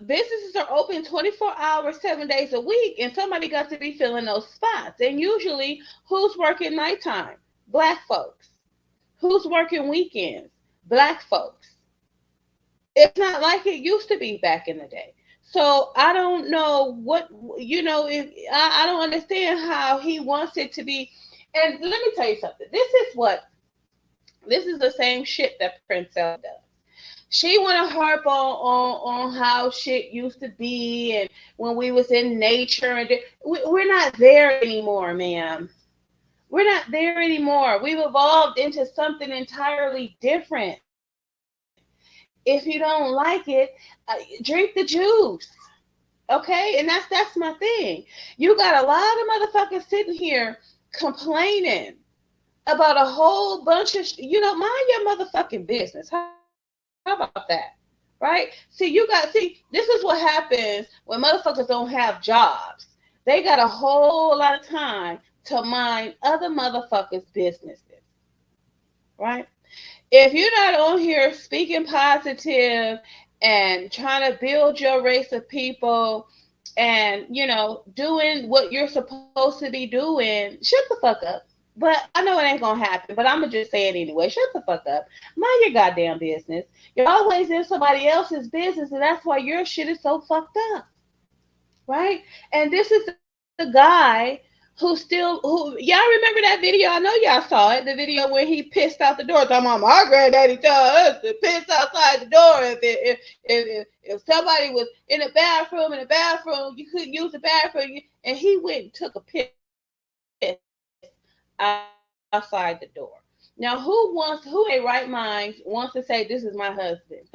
Businesses are open 24 hours, 7 days a week, and somebody got to be filling those spots. And usually, who's working nighttime? Black folks. Who's working weekends? Black folks. It's not like it used to be back in the day. So I don't know what, I don't understand how he wants it to be. And let me tell you something. This is the same shit that Princess does. She want to harp on how shit used to be and when we was in nature. And we're not there anymore, ma'am. We're not there anymore. We've evolved into something entirely different. If you don't like it, drink the juice. Okay? And that's my thing. You got a lot of motherfuckers sitting here complaining about a whole bunch of, mind your motherfucking business. How about that? Right? This is what happens when motherfuckers don't have jobs. They got a whole lot of time to mind other motherfuckers' businesses. Right? If you're not on here speaking positive and trying to build your race of people and, doing what you're supposed to be doing, shut the fuck up. But I know it ain't going to happen, but I'm going to just say it anyway. Shut the fuck up. Mind your goddamn business. You're always in somebody else's business, and that's why your shit is so fucked up. Right? And this is the guy who y'all remember that video? I know y'all saw it. The video where he pissed out the door. Talking about my granddaddy told us to piss outside the door. If somebody was in the bathroom, you couldn't use the bathroom. And he went and took a piss outside the door. Now, who in their right mind wants to say, this is my husband?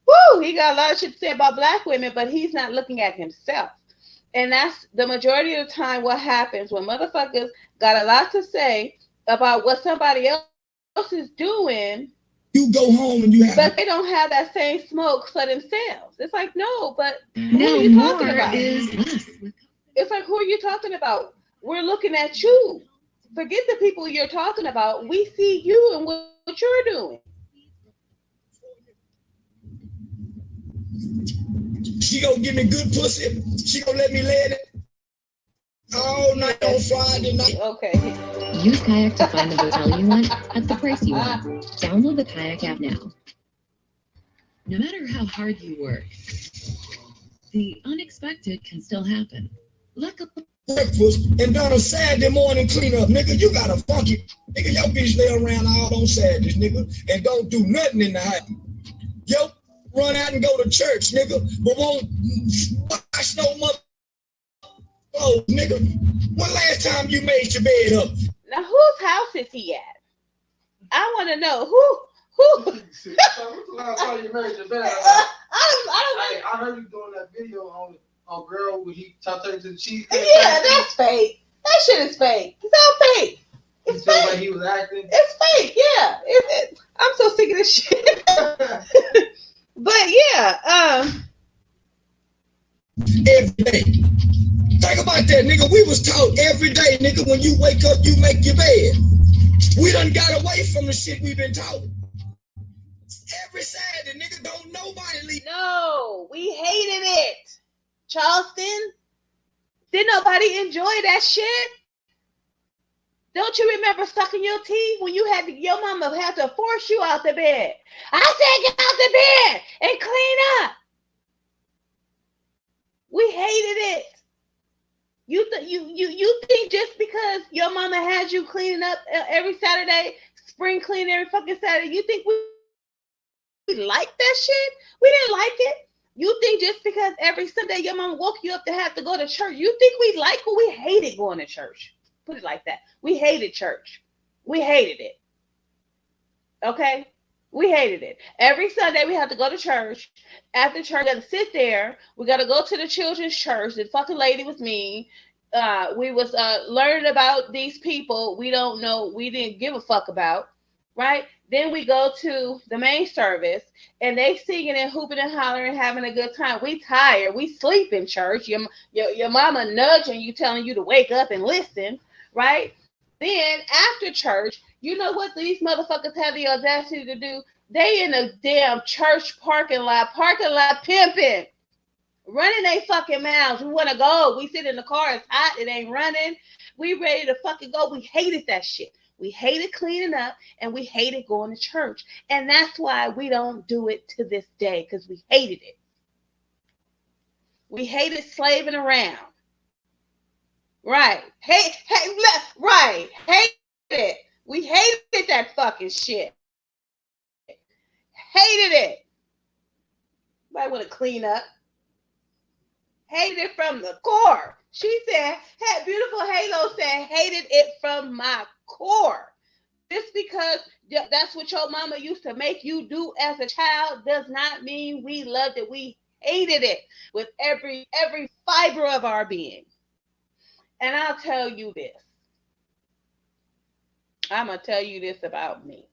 Woo! He got a lot of shit to say about black women, but he's not looking at himself. And that's the majority of the time what happens when motherfuckers got a lot to say about what somebody else is doing.
You go home and
but they don't have that same smoke for themselves. It's like, no, but who are you talking about? It's like, who are you talking about? We're looking at you. Forget the people you're talking about. We see you and what you're doing.
She gonna give me good pussy. She gonna let me lay it all night on Friday night.
Okay.
Use Kayak to find the hotel you want at the price you want. Download the Kayak app now. No matter how hard you work, the unexpected can still happen. Look up
breakfast and done a Saturday morning cleanup, nigga. You got a funky nigga. Your bitch lay around all on Saturdays, nigga, and don't do nothing in the house. Yo, run out and go to church, nigga, but won't wash no mother clothes, nigga. When last time you made your bed up?
Now, whose house is he at? I want to know who.
Last time you made your bed? I heard you doing that video on girl when he taught her to the cheesecake.
Yeah, that's fake. That shit is fake. It's all fake. It's
felt
fake.
like he was acting.
It's fake, yeah. I'm so sick of this shit. But yeah,
every day. Think about that, nigga. We was taught every day, nigga, when you wake up, you make your bed. We done got away from the shit we've been taught. Every Saturday, nigga, don't nobody leave.
No, we hated it. Charleston, did nobody enjoy that shit? Don't you remember sucking your teeth when you had to, your mama had to force you out the bed? I said get out the bed and clean up. We hated it. You think just because your mama had you cleaning up every Saturday, spring clean every fucking Saturday, you think we like that shit? We didn't like it. You think just because every Sunday your mama woke you up to have to go to church, you think we like it? We hated going to church. Put it like that. We hated church. We hated it. Okay? We hated it. Every Sunday we had to go to church. After church, we got to sit there. We got to go to the children's church. The fucking lady was mean. We was learning about these people we don't know, we didn't give a fuck about, right? Then we go to the main service, and they singing and hooping and hollering, having a good time. We tired. We sleep in church. Your mama nudging you, telling you to wake up and listen, right? Then after church, you know what these motherfuckers have the audacity to do? They in a damn church parking lot pimping, running they fucking mouths. We want to go. We sit in the car. It's hot. It ain't running. We ready to fucking go. We hated that shit. We hated cleaning up, and we hated going to church. And that's why we don't do it to this day, because we hated it. We hated slaving around. Right. Right. Hated it. We hated that fucking shit. Hated it. Might want to clean up. Hated it from the core. She said, hey, beautiful Halo said, hated it from my core. Just because that's what your mama used to make you do as a child does not mean we loved it. We hated it with every fiber of our being. And I'll tell you this. I'm going to tell you this about me.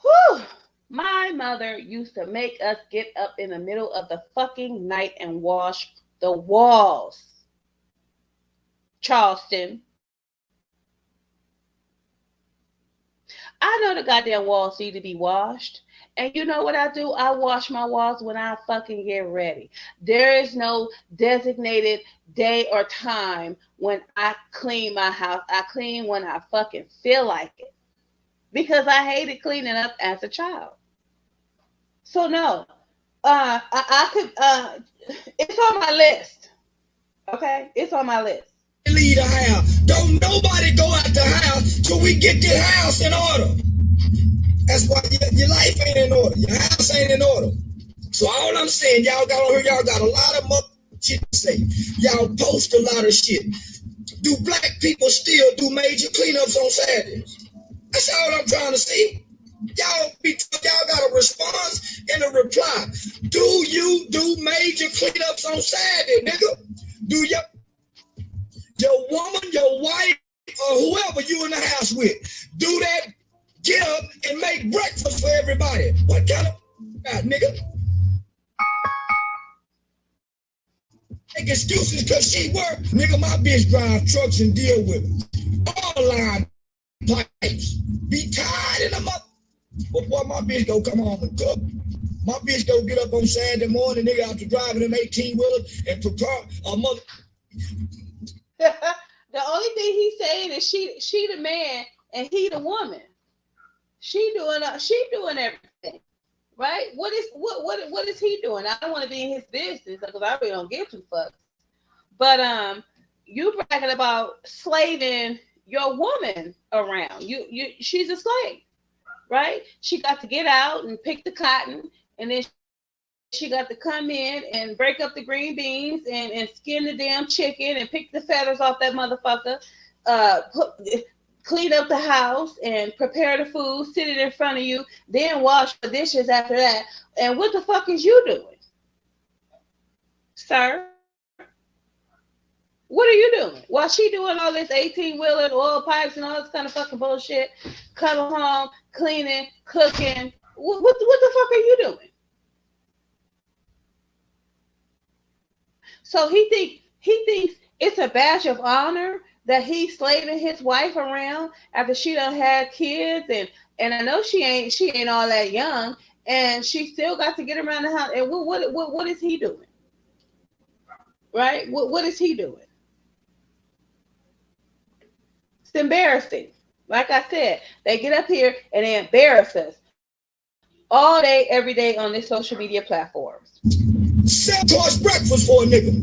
Whew. My mother used to make us get up in the middle of the fucking night and wash the walls. Charleston. I know the goddamn walls need to be washed. And you know what I do? I wash my walls when I fucking get ready. There is no designated day or time when I clean my house. I clean when I fucking feel like it. Because I hated cleaning up as a child. So no, I could, it's on my list. Okay? It's on my list.
Leave the house. Don't nobody go out the house till we get this house in order. That's why your life ain't in order. Your house ain't in order. So all I'm saying, y'all got on here, y'all got a lot of shit to say. Y'all post a lot of shit. Do black people still do major cleanups on Saturdays? That's all I'm trying to see. Y'all got a response and a reply. Do you do major cleanups on Saturday, nigga? Do your woman, your wife, or whoever you in the house with, do that? Get up and make breakfast for everybody. What kind of nigga? Make excuses because she work. Nigga, my bitch drive trucks and deal with them. All line pipes. Be tired in the mother. But boy, my bitch go come home and cook. My bitch go get up on Saturday morning, nigga, after driving them 18-wheelers and prepare a mother.
The only thing he's saying is she the man and he the woman. She doing everything, right? What is he doing? I don't want to be in his business because I really don't give two fucks. But you bragging about slaving your woman around. She's a slave, right? She got to get out and pick the cotton, and then she got to come in and break up the green beans and skin the damn chicken and pick the feathers off that motherfucker. Clean up the house and prepare the food, sit it in front of you, then wash the dishes after that. And what the fuck is you doing, sir? What are you doing? While she doing all this 18-wheeler, oil pipes, and all this kind of fucking bullshit, coming home, cleaning, cooking. What the fuck are you doing? So he thinks it's a badge of honor that he's slaving his wife around after she done had kids, and I know she ain't all that young, and she still got to get around the house. And what is he doing? Right? What is he doing? It's embarrassing. Like I said, they get up here and they embarrass us all day, every day on their social media platforms.
7-course breakfast for a nigga.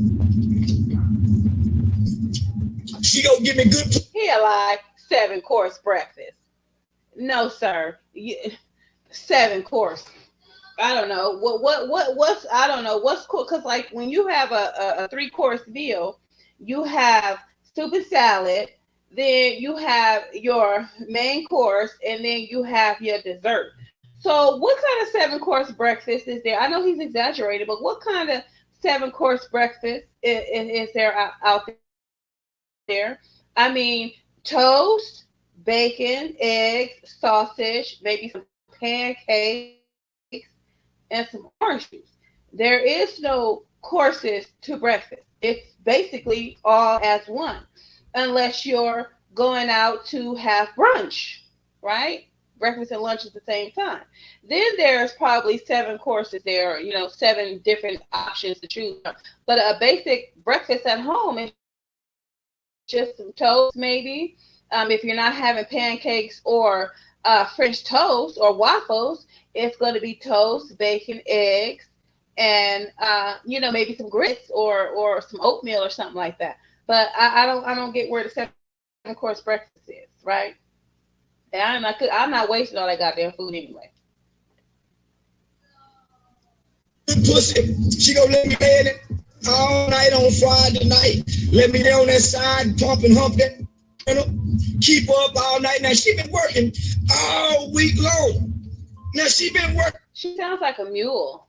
She gonna give me good.
He alive, 7-course breakfast. No, sir. 7-course. I don't know what's I don't know what's cool, because like when you have a 3-course meal, you have soup and salad, then you have your main course, and then you have your dessert. So what kind of 7-course breakfast is there? I know he's exaggerated, but what kind of 7-course breakfast is there out there? I mean, toast, bacon, eggs, sausage, maybe some pancakes, and some orange juice. There is no courses to breakfast. It's basically all as one, unless you're going out to have brunch, right? Breakfast and lunch at the same time. Then there's probably 7 courses there, 7 different options to choose from. But a basic breakfast at home is just some toast, maybe. If you're not having pancakes or French toast or waffles, it's going to be toast, bacon, eggs, and maybe some grits or some oatmeal or something like that. But I don't get where the 7-course breakfast is, right? And I'm not wasting all that goddamn food anyway.
Pussy, she gonna let me lay in it all night on Friday night. Let me lay on that side, pump and hump that, keep her up all night. Now she been working all week long. Now she been working.
She sounds like a mule.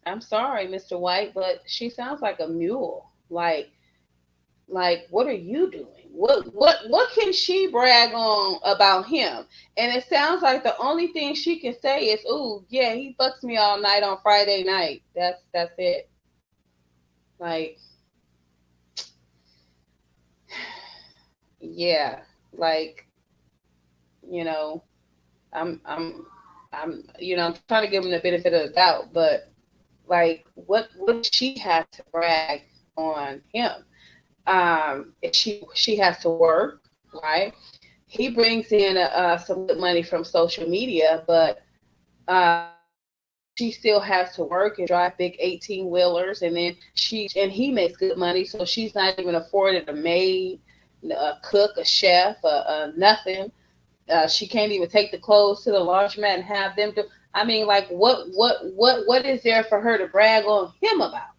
I'm sorry, Mr. White, but she sounds like a mule. Like what are you doing? What can she brag on about him? And it sounds like the only thing she can say is, "Ooh, yeah, he fucks me all night on Friday night." That's it. Like, yeah, like, I'm trying to give him the benefit of the doubt, but like, what she has to brag on him? She has to work, right? He brings in some good money from social media, but she still has to work and drive big 18-wheelers, and then he makes good money, so she's not even afforded a maid, a cook, a chef, nothing. She can't even take the clothes to the laundromat and have them do. I mean, like, what is there for her to brag on him about?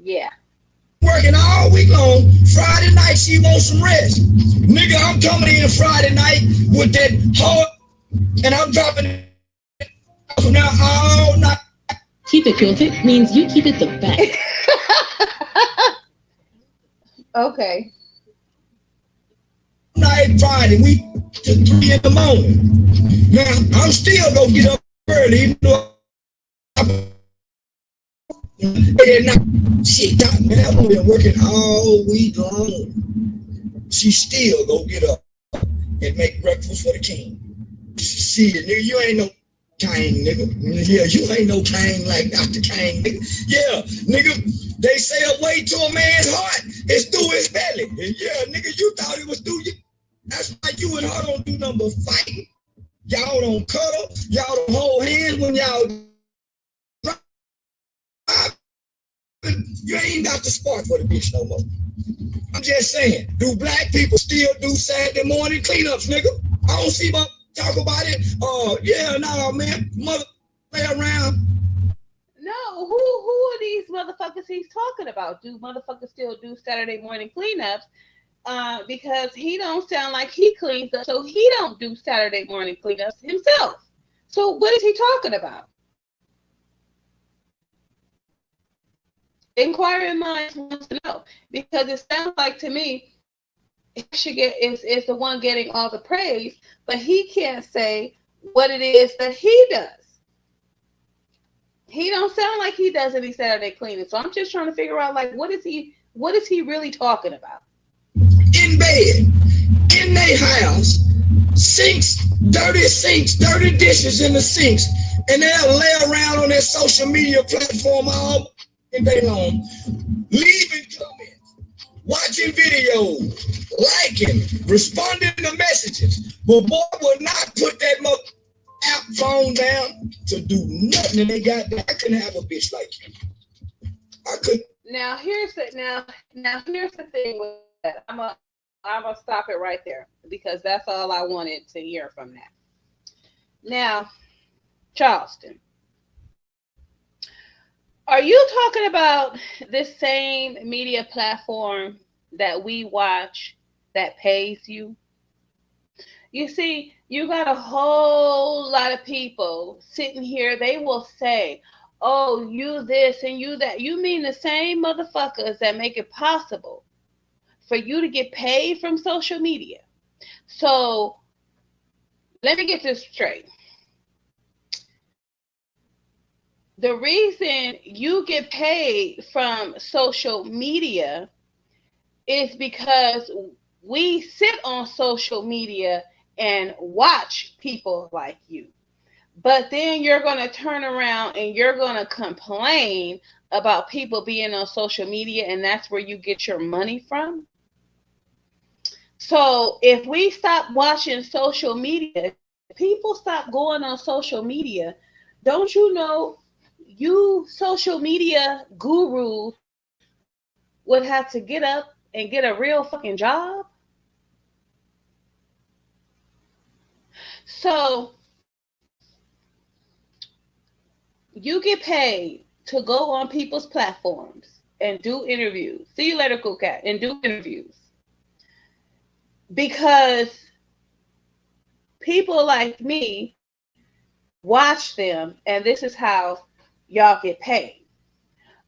Yeah.
Working all week long. Friday night, she wants some rest. Nigga, I'm coming in Friday night with that hard, and I'm dropping it from now all night.
Keep it quilted means you keep it the best.
Okay.
Night Friday, we to 3 in the morning. Now, I'm still gonna get up early, even though shit, man, I've been working all week long. She still go get up and make breakfast for the king. Shit, nigga, you ain't no king, nigga. Yeah, you ain't no king like Dr. King, nigga. Yeah, nigga, they say a way to a man's heart is through his belly. And yeah, nigga, you thought it was through you. That's why you and her don't do nothing but fight. Y'all don't cuddle. Y'all don't hold hands when y'all drive. You ain't got the spark for the bitch no more. I'm just saying, do black people still do Saturday morning cleanups, nigga? I don't see about talk about it. Yeah, no, man, mother play around.
No, who are these motherfuckers he's talking about? Do motherfuckers still do Saturday morning cleanups? Because he don't sound like he cleans up, so he don't do Saturday morning cleanups himself. So what is he talking about? Inquiring minds wants to know, because it sounds like to me he should get is the one getting all the praise, but he can't say what it is that he does. He don't sound like he does any Saturday cleaning. So I'm just trying to figure out, like, what is he really talking about?
In bed, in their house, sinks, dirty dishes in the sinks, and they'll lay around on their social media platform all day long, leaving comments, watching videos, liking, responding to messages. But boy will not put that app phone down to do nothing, and they got that. I couldn't have a bitch like you. I could.
Now here's the thing with that. I'm gonna stop it right there, because that's all I wanted to hear from that. Now, Charleston, are you talking about this same media platform that we watch that pays you? You see, you got a whole lot of people sitting here. They will say, oh, you this and you that. You mean the same motherfuckers that make it possible for you to get paid from social media. So let me get this straight. The reason you get paid from social media is because we sit on social media and watch people like you. But then you're going to turn around and you're going to complain about people being on social media, and that's where you get your money from. So if we stop watching social media, people stop going on social media, don't you know, you social media gurus would have to get up and get a real fucking job? So you get paid to go on people's platforms and do interviews. See you later, Cool Cat, and do interviews. Because people like me watch them, and this is how y'all get paid.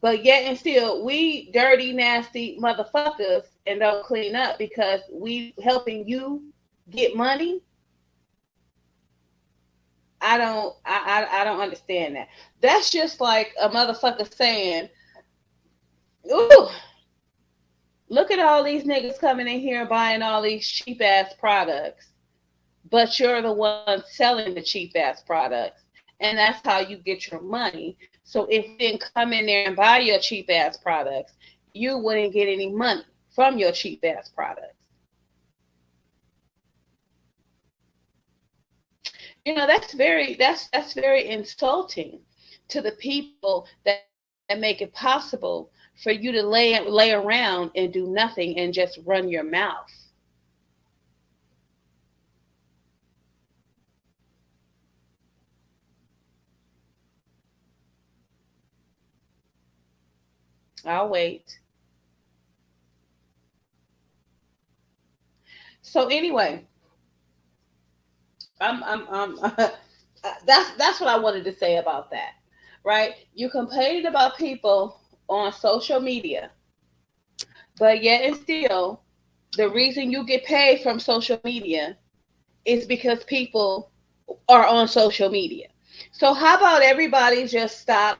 But yet and still, we dirty, nasty motherfuckers and don't clean up because we helping you get money. I don't understand that. That's just like a motherfucker saying, ooh, look at all these niggas coming in here buying all these cheap ass products, but you're the one selling the cheap ass products. And that's how you get your money. So if you didn't come in there and buy your cheap ass products, you wouldn't get any money from your cheap ass products. You know, that's very insulting to the people that make it possible for you to lay around and do nothing and just run your mouth. I'll wait. So anyway, that's what I wanted to say about that, right? You complained about people on social media, but yet and still, the reason you get paid from social media is because people are on social media. So how about everybody just stop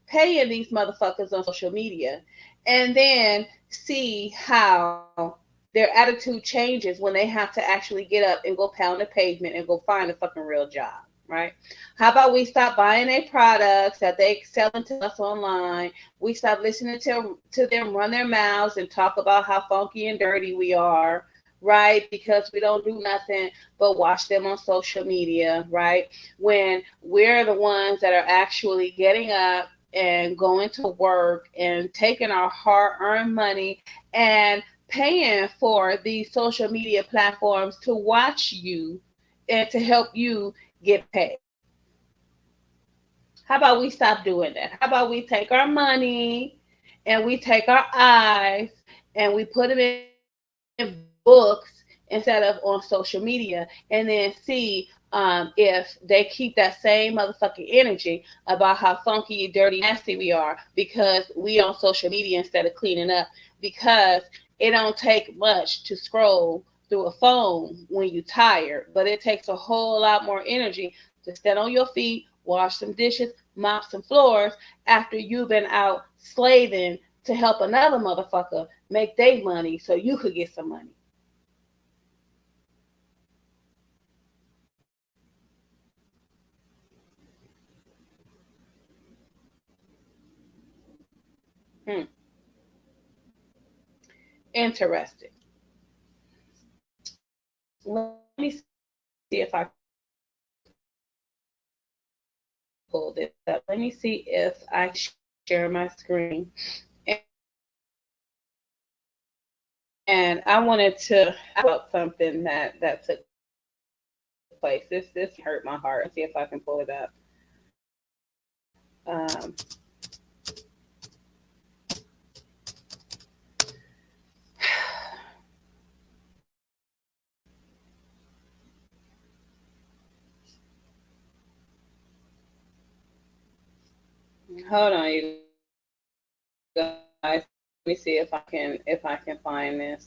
paying these motherfuckers on social media and then see how their attitude changes when they have to actually get up and go pound the pavement and go find a fucking real job, right? How about we stop buying their products that they selling to us online? We stop listening to them run their mouths and talk about how funky and dirty we are, right? Because we don't do nothing but watch them on social media, right? When we're the ones that are actually getting up and going to work and taking our hard-earned money and paying for these social media platforms to watch you and to help you get paid. How about we stop doing that? How about we take our money and we take our eyes and we put them in books instead of on social media, and then see if they keep that same motherfucking energy about how funky, dirty, nasty we are because we on social media instead of cleaning up. Because it don't take much to scroll through a phone when you're tired, but it takes a whole lot more energy to stand on your feet, wash some dishes, mop some floors after you've been out slaving to help another motherfucker make their money so you could get some money. Hmm. Interesting. Let me see if I pull this up. Let me see if I share my screen. And I wanted to talk about something that took place. This hurt my heart. Let's see if I can pull it up. Um, Hold on, you guys. Let me see if I can find this.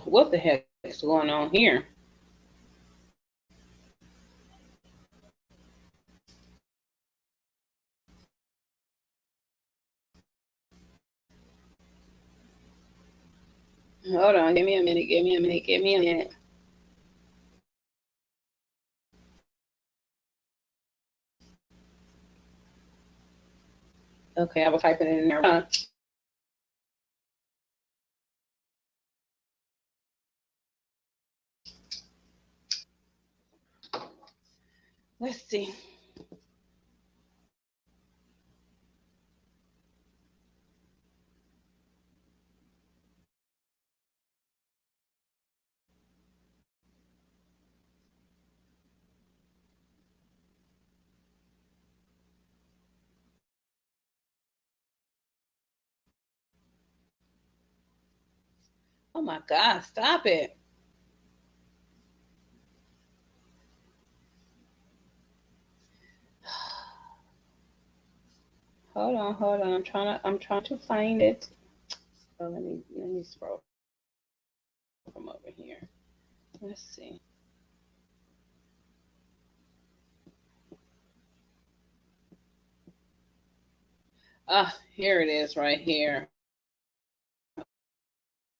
What the heck is going on here? Hold on, give me a minute, give me a minute, give me a minute. Okay, I was typing it in there. Let's see. Oh my God, stop it. Hold on. I'm trying to find it. So let me scroll from over here. Let's see. Ah, here it is right here.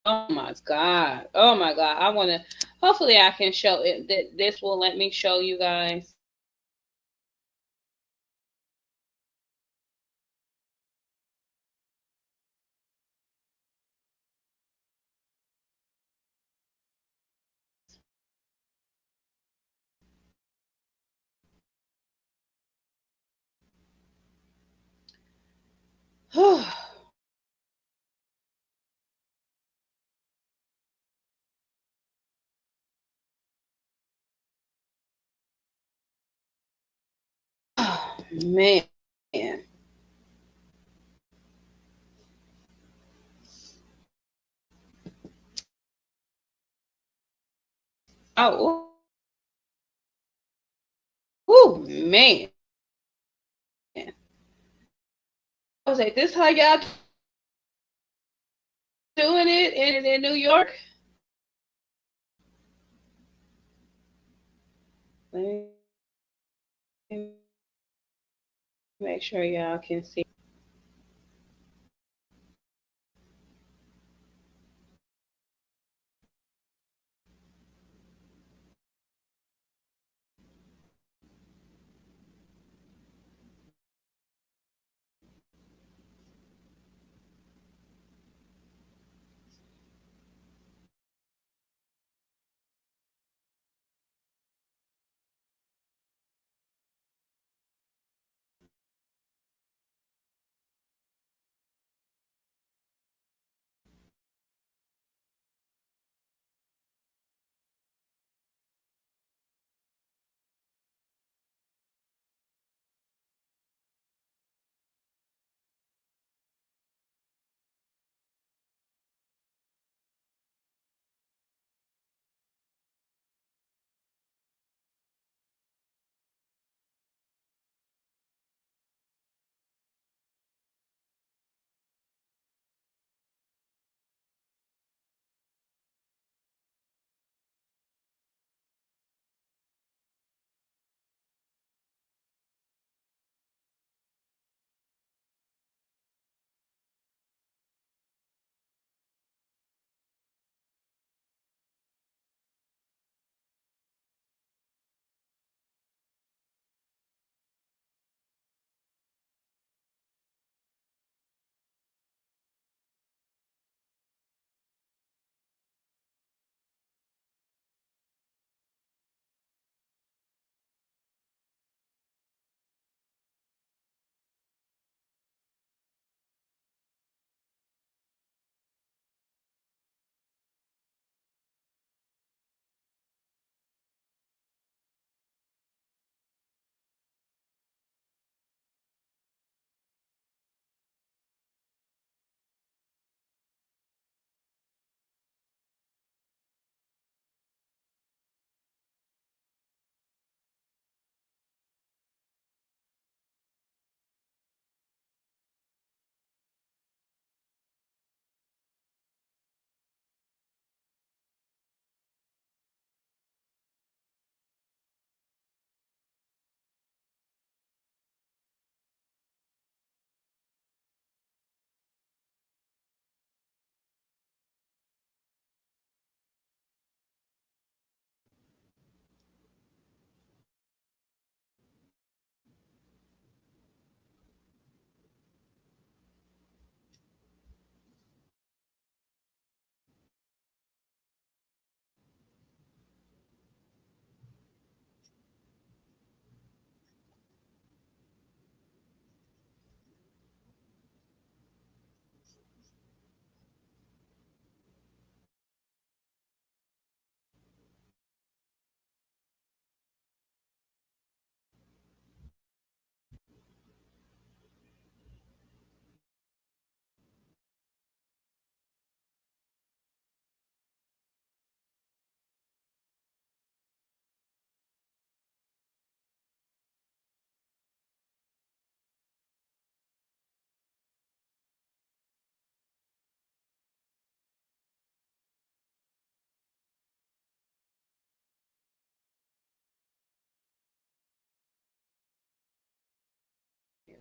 Oh my God. Oh my God. I want to, hopefully I can show it. This will let me show you guys. Oh, man. Oh, oh, man. I was like, this how y'all doing it in New York? Let me make sure y'all can see.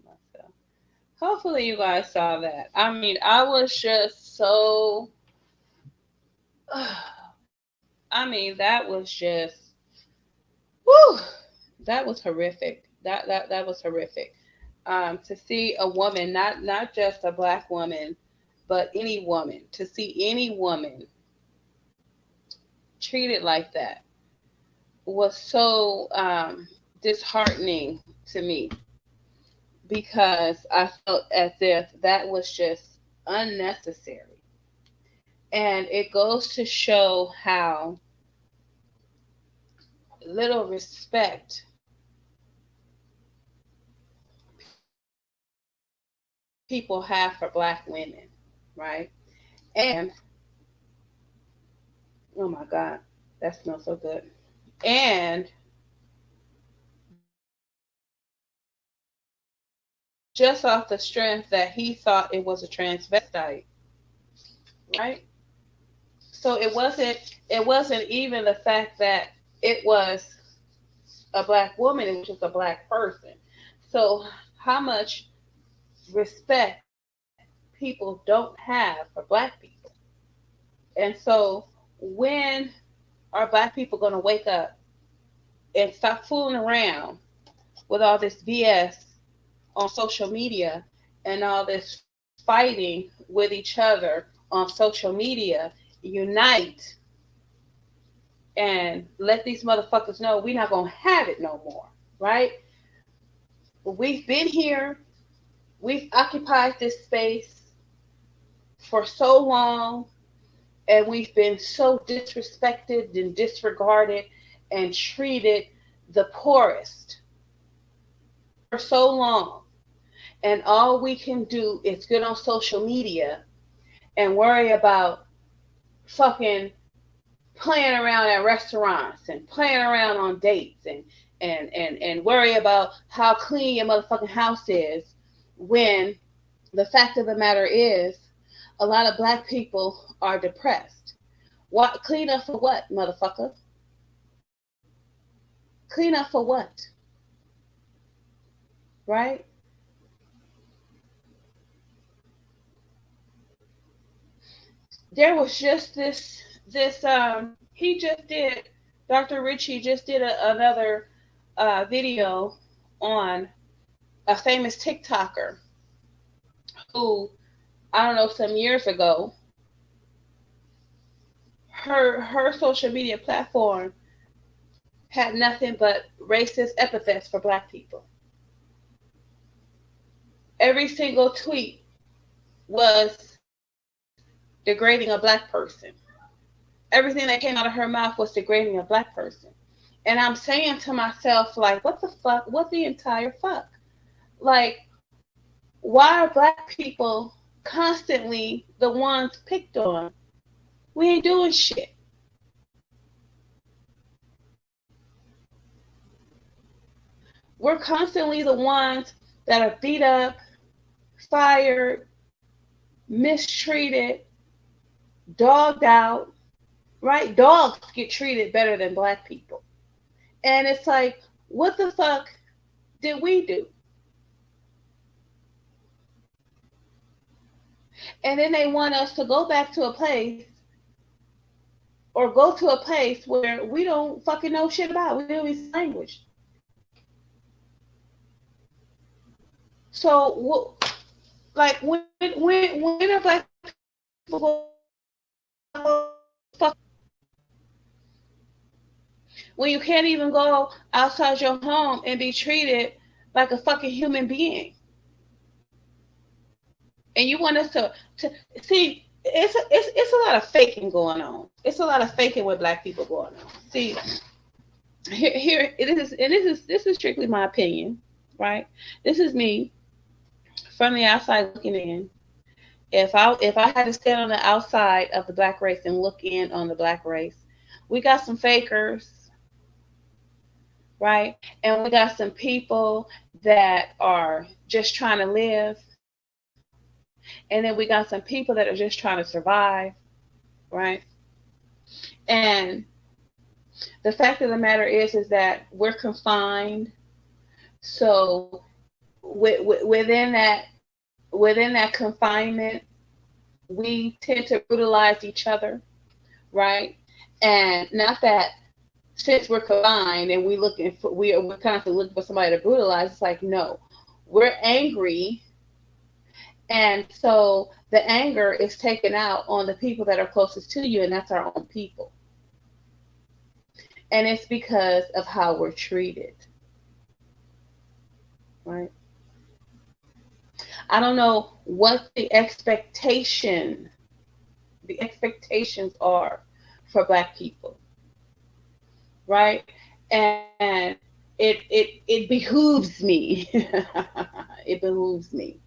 myself. Hopefully you guys saw that. I mean, I was just so. I mean, that was just. Whew, that was horrific. That was horrific. To see a woman, not just a black woman, but any woman, to see any woman treated like that was so disheartening to me because I felt as if that was just unnecessary. And it goes to show how little respect people have for black women, right? And oh my God, that smells so good. And just off the strength that he thought it was a transvestite, right? So it wasn't even the fact that it was a black woman, it was just a black person. So how much respect people don't have for black people. And so when are black people going to wake up and stop fooling around with all this BS on social media and all this fighting with each other on social media, unite and let these motherfuckers know we're not going to have it no more, right? We've been here. We've occupied this space for so long, and we've been so disrespected and disregarded and treated the poorest for so long. And all we can do is get on social media and worry about fucking playing around at restaurants and playing around on dates and worry about how clean your motherfucking house is, when the fact of the matter is a lot of black people are depressed. What? Clean up for what, motherfucker? Clean up for what? Right? There was just this he just did, Dr. Richie just did another video on a famous TikToker who, I don't know, some years ago, her social media platform had nothing but racist epithets for black people. Every single tweet was degrading a black person. Everything that came out of her mouth was degrading a black person. And I'm saying to myself, like, what the fuck? What the entire fuck? Like, why are black people constantly the ones picked on? We ain't doing shit. We're constantly the ones that are beat up, fired, mistreated, dogged out, right? Dogs get treated better than black people. And it's like, what the fuck did we do? And then they want us to go back to a place or go to a place where we don't fucking know shit about. We don't speak language. So, like, when are black people fuck? When you can't even go outside your home and be treated like a fucking human being. And you want us to see, it's a lot of faking going on. It's a lot of faking with black people going on. See, here it is, and this is strictly my opinion, right? This is me from the outside looking in. If I had to stand on the outside of the black race and look in on the black race, we got some fakers, right? And we got some people that are just trying to live. And then we got some people that are just trying to survive, right? And the fact of the matter is that we're confined. So within that confinement, we tend to brutalize each other, right? And not that since we're confined and we're constantly looking for somebody to brutalize. It's like, no, we're angry, and so the anger is taken out on the people that are closest to you, and that's our own people. And it's because of how we're treated, right? I don't know what the expectations are for Black people, right? And it behooves me, it behooves me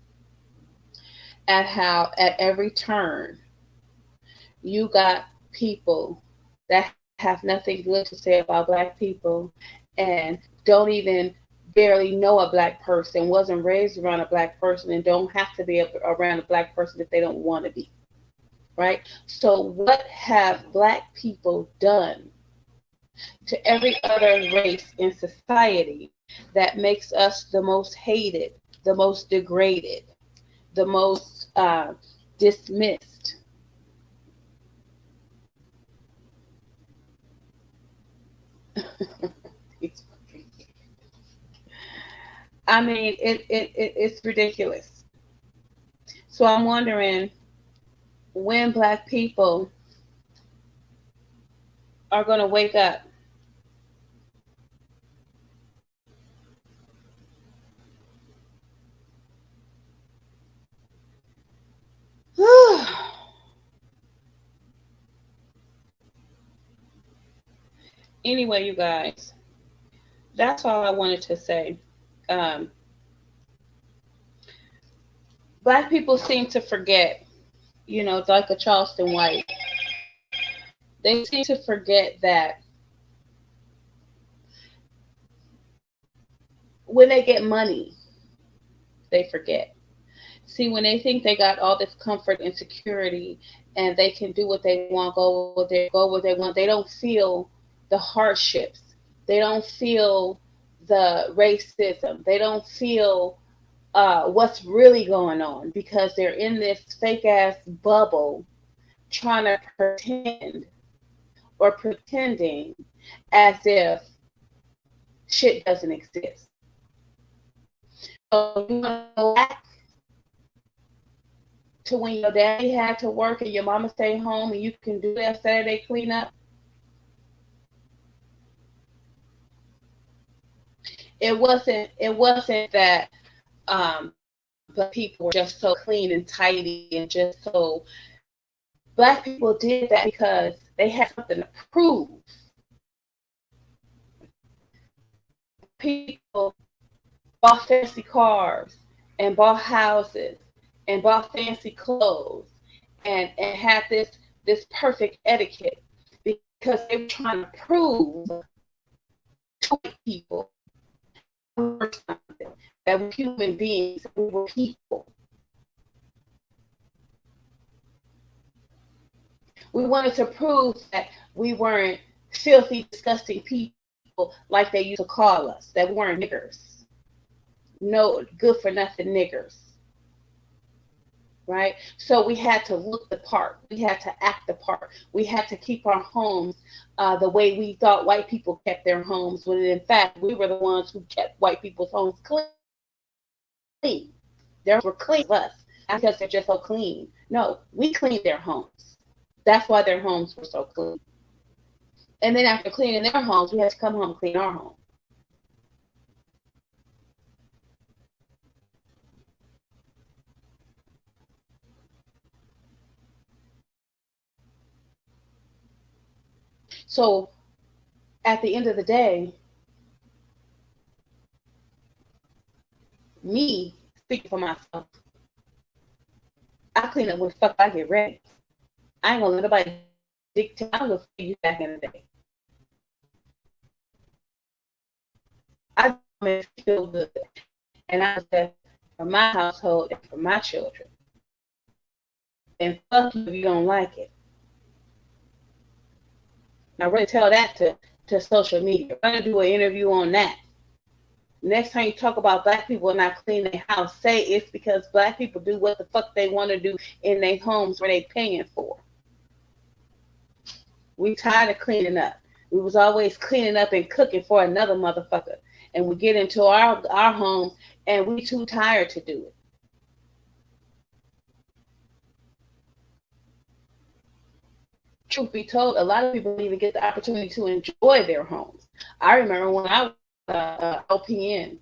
at how at every turn you got people that have nothing good to say about Black people and don't even barely know a Black person, wasn't raised around a Black person, and don't have to be around a Black person if they don't want to be, right? So what have Black people done to every other race in society that makes us the most hated, the most degraded, the most dismissed? I mean, it's ridiculous. So I'm wondering when Black people are going to wake up. Anyway, you guys, that's all I wanted to say. Black people seem to forget, like a Charleston White. They seem to forget that when they get money, they forget. See, when they think they got all this comfort and security and they can do what they want, go where they want, they don't feel the hardships. They don't feel the racism. They don't feel what's really going on because they're in this fake ass bubble trying to pretending as if shit doesn't exist. So you want to go back to when your daddy had to work and your mama stayed home and you can do that Saturday cleanup? It wasn't that but people were just so clean and tidy and just so. Black people did that because they had something to prove. People bought fancy cars and bought houses and bought fancy clothes and had this perfect etiquette because they were trying to prove to people that we're human beings, we were people. We wanted to prove that we weren't filthy, disgusting people like they used to call us, that we weren't niggers. No good for nothing niggers. Right? So we had to look the part. We had to act the part. We had to keep our homes the way we thought white people kept their homes, when in fact we were the ones who kept white people's homes clean. They were clean of us, not because they're just so clean. No, we cleaned their homes. That's why their homes were so clean. And then after cleaning their homes, we had to come home and clean our home. So at the end of the day, me speaking for myself, I clean up when the fuck I get ready. I ain't gonna let nobody dictate. I'm gonna see you back in the day. I make me feel good, and I said for my household and for my children. And fuck you if you don't like it. Now really tell that to social media. I'm gonna do an interview on that. Next time you talk about black people not cleaning their house, say it's because black people do what the fuck they want to do in their homes where they paying for. We tired of cleaning up. We was always cleaning up and cooking for another motherfucker. And we get into our homes and we too tired to do it. Truth be told, a lot of people don't even get the opportunity to enjoy their homes. I remember when I was LPN,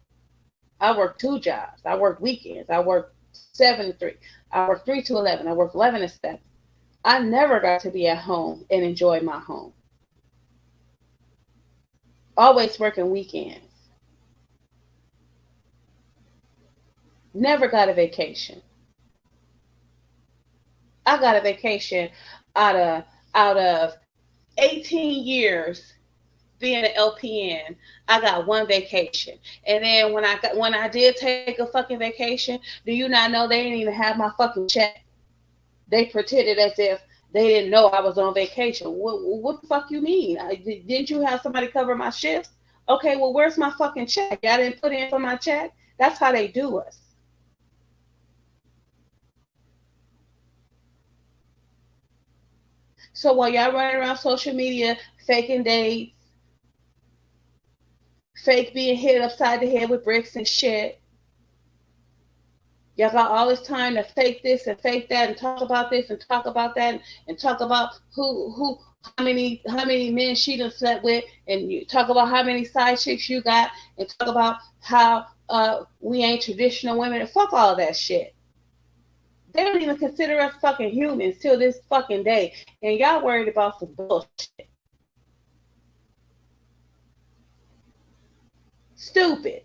I worked 2 jobs. I worked weekends. I worked 7 to 3. I worked 3 to 11. I worked 11 to 7. I never got to be at home and enjoy my home. Always working weekends. Never got a vacation. I got a vacation out of 18 years being an LPN. I got 1 vacation. And then when I did take a fucking vacation, do you not know they didn't even have my fucking check? They pretended as if they didn't know I was on vacation. What the fuck you mean? Didn't you have somebody cover my shifts? Okay, well, where's my fucking check? Y'all didn't put in for my check? That's how they do us. So while y'all running around social media, faking dates, fake being hit upside the head with bricks and shit, y'all got all this time to fake this and fake that and talk about this and talk about that and talk about how many men she done slept with, and you talk about how many side chicks you got, and talk about how we ain't traditional women, and fuck all that shit. They don't even consider us fucking humans till this fucking day, and y'all worried about some bullshit. Stupid.